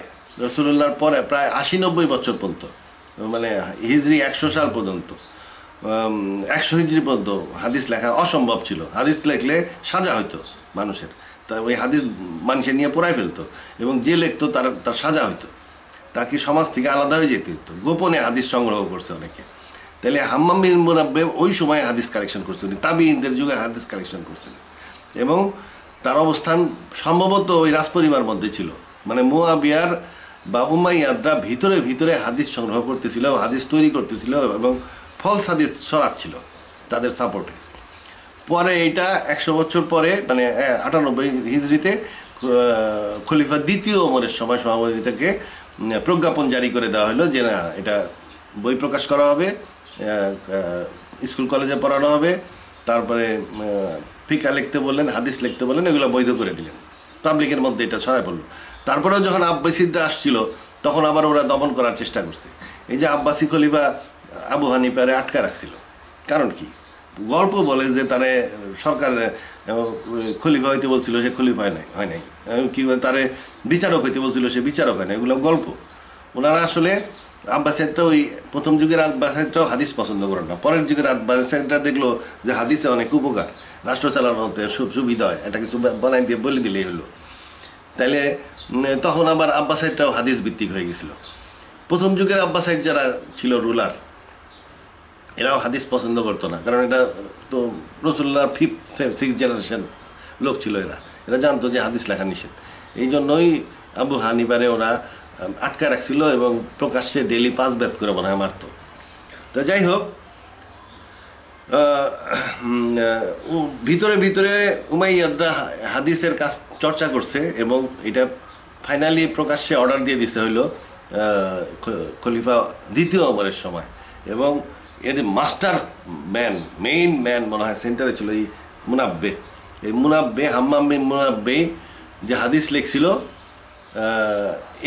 রাসূলুল্লাহর পরে প্রায় ৮০-৯০ বছর পর্যন্ত, মানে হিজরি ১০০ সাল পর্যন্ত 100 হিজরি পর্যন্ত হাদিস লেখা অসম্ভব ছিল। হাদিস লেখলে সাজা হতো মানুষের, তা ওই হাদিস মানুষের নিয়ে পোড়ায় ফেলতো, এবং যে লিখতো তার সাজা হতো, তাকে সমাজ থেকে আলাদা হয়ে যেতে হতো। গোপনে হাদিস সংগ্রহ করছে অনেকে। তাহলে হাম্মাম বিন মুনাব্বে ওই সময় হাদিস কালেকশন করছেন, তাবিঈনদের যুগে হাদিস কালেকশন করছেন, এবং তার অবস্থান সম্ভবত ওই রাজপরিবার মধ্যে ছিল। মানে মুয়াবিয়ার বা উমাইয়াদরা ভিতরে ভিতরে হাদিস সংগ্রহ করতেছিল, হাদিস তৈরি করতেছিল, এবং ফলস হাদিস ছড়াচ্ছিল তাদের সাপোর্টে। পরে এইটা 100 বছর পরে, মানে 98 হিজরিতে খলিফা দ্বিতীয় ওমরের সময় এটাকে প্রজ্ঞাপন জারি করে দেওয়া হলো যে না, এটা বই প্রকাশ করা হবে, স্কুল কলেজে পড়ানো হবে। তারপরে ফিকা লিখতে বললেন, হাদিস লিখতে বললেন, এগুলো বৈধ করে দিলেন। পাবলিকের মধ্যে এটা ছড়ায় পড়লো। তারপরেও যখন আব্বাসিদরা আসছিল তখন আবার ওরা দমন করার চেষ্টা করছে। এই যে আব্বাসি খলিফা আবু হানিফারে আটকা রাখছিল, কারণ কি? গল্প বলে যে তারে সরকার খলিফা হইতে বলছিল, সে খলিফা হয় নাই, কি তারে বিচারক হইতে বলছিল, সে বিচারক হয় না। এগুলো গল্প। ওনারা আসলে আব্বাসিদরা ওই প্রথম যুগের আব্বাসিদরাও হাদিস পছন্দ করেন না। পরের যুগের আব্বাসিদরা দেখলো যে হাদিসে অনেক উপকার, রাষ্ট্র চালানো হতে সুবিধা হয়, এটা কিছু বানাই দিয়ে বলে দিলেই হলো। তাইলে তখন আবার আব্বাসাইডটাও হাদিস ভিত্তিক হয়ে গেছিল। প্রথম যুগের আব্বাসাইড যারা ছিল রুলার, এরাও হাদিস পছন্দ করতো না, কারণ এটা তো রাসূলুল্লাহর 5th-6th জেনারেশন লোক ছিল। এরা জানতো যে হাদিস লেখা নিষেধ। এই জন্যই আবু হানিফারে ওরা আটকা রাখছিল, এবং প্রকাশ্যে ডেইলি 5 বেত করে মনে হয় মারত। তো যাই হোক, ভিতরে ভিতরে উমাইয়াদরা হাদিসের কাজ চর্চা করছে, এবং এটা ফাইনালি প্রকাশ্যে অর্ডার দিয়ে দিতে হইল খলিফা দ্বিতীয় ওমরের সময়। এবং এর মাস্টার ম্যান, মেইন ম্যান মনে হয় সেন্টারে ছিল এই মুনাব্বে। এই মুনাব্বে, হাম্মাম বিন মুনাব্বে যে হাদিস লিখছিল,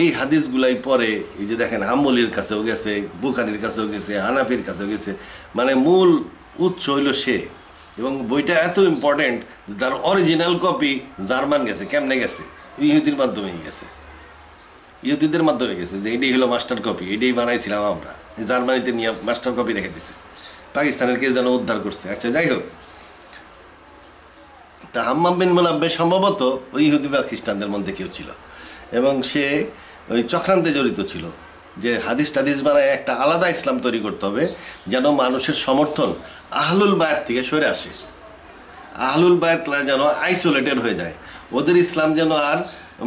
এই হাদিসগুলাই পরে এই যে দেখেন হাম্বলির কাছেও গেছে, বুখারীর কাছেও গেছে, হানাফির কাছেও গেছে। মানে মূল উৎস হইল সে। এবং বইটা এত ইম্পর্টেন্ট যে তার অরিজিনাল কপি জার্মান গেছে। কেমনে গেছে? ইহুদির মাধ্যমেই গেছে, ইহুদিদের মাধ্যমে গেছে, যে এটাই হলো মাস্টার কপি, এটাই বানাইছিলাম আমরা। জার্মানিতে নিয়ে মাস্টার কপি রেখে দিছে, পাকিস্তানের কে যেন উদ্ধার করছে। আচ্ছা, যাই হোক, তা হাম্মাম বিন মুনাব্বে সম্ভবত ওই ইহুদি বা খ্রিস্টানদের মধ্যে কেউ ছিল, এবং সে ওই চক্রান্তে জড়িত ছিল যে হাদিস টাদিস বানায় একটা আলাদা ইসলাম তৈরি করতে হবে, যেন মানুষের সমর্থন আহলুল বায়াত থেকে সরে আসে। আহলুল বায়াতরা যেন আইসোলেটেড হয়ে যায়, ওদের ইসলাম যেন আর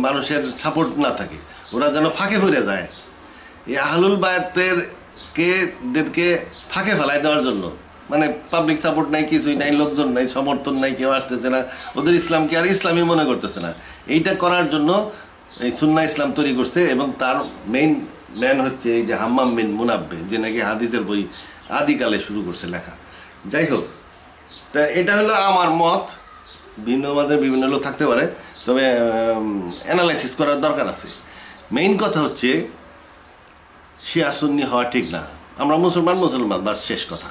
মানুষের সাপোর্ট না থাকে, ওরা যেন ফাঁকে পড়ে যায়। এই আহলুল বায়াতদেরকে ফাঁকে ফেলাই দেওয়ার জন্য, মানে পাবলিক সাপোর্ট নাই, কিছুই নাই, লোকজন নাই, সমর্থন নাই, কেউ আসতেছে না, ওদের ইসলামকে আর ইসলামই মনে করতেছে না। এইটা করার জন্য এই সুন্নাহ ইসলাম তৈরি করছে, এবং তার মেইন ম্যান হচ্ছে এই যে হাম্মাম বিন মুনাব্বে, যে নাকি হাদিসের বই আদিকালে শুরু করছে লেখা। যাই হোক, তা এটা হলো আমার মত। ভিন্ন মতের বিভিন্ন লোক থাকতে পারে, তবে অ্যানালাইসিস করার দরকার আছে। মেইন কথা হচ্ছে শিয়া সুন্নি হওয়া ঠিক না। আমরা মুসলমান, বাস, শেষ কথা।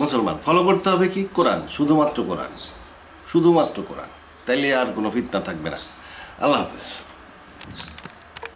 মুসলমান ফলো করতে হবে কি? কোরআন, শুধুমাত্র কোরআন। তাইলে আর কোনো ফিতনা থাকবে না। আল্লাহ হাফেজ।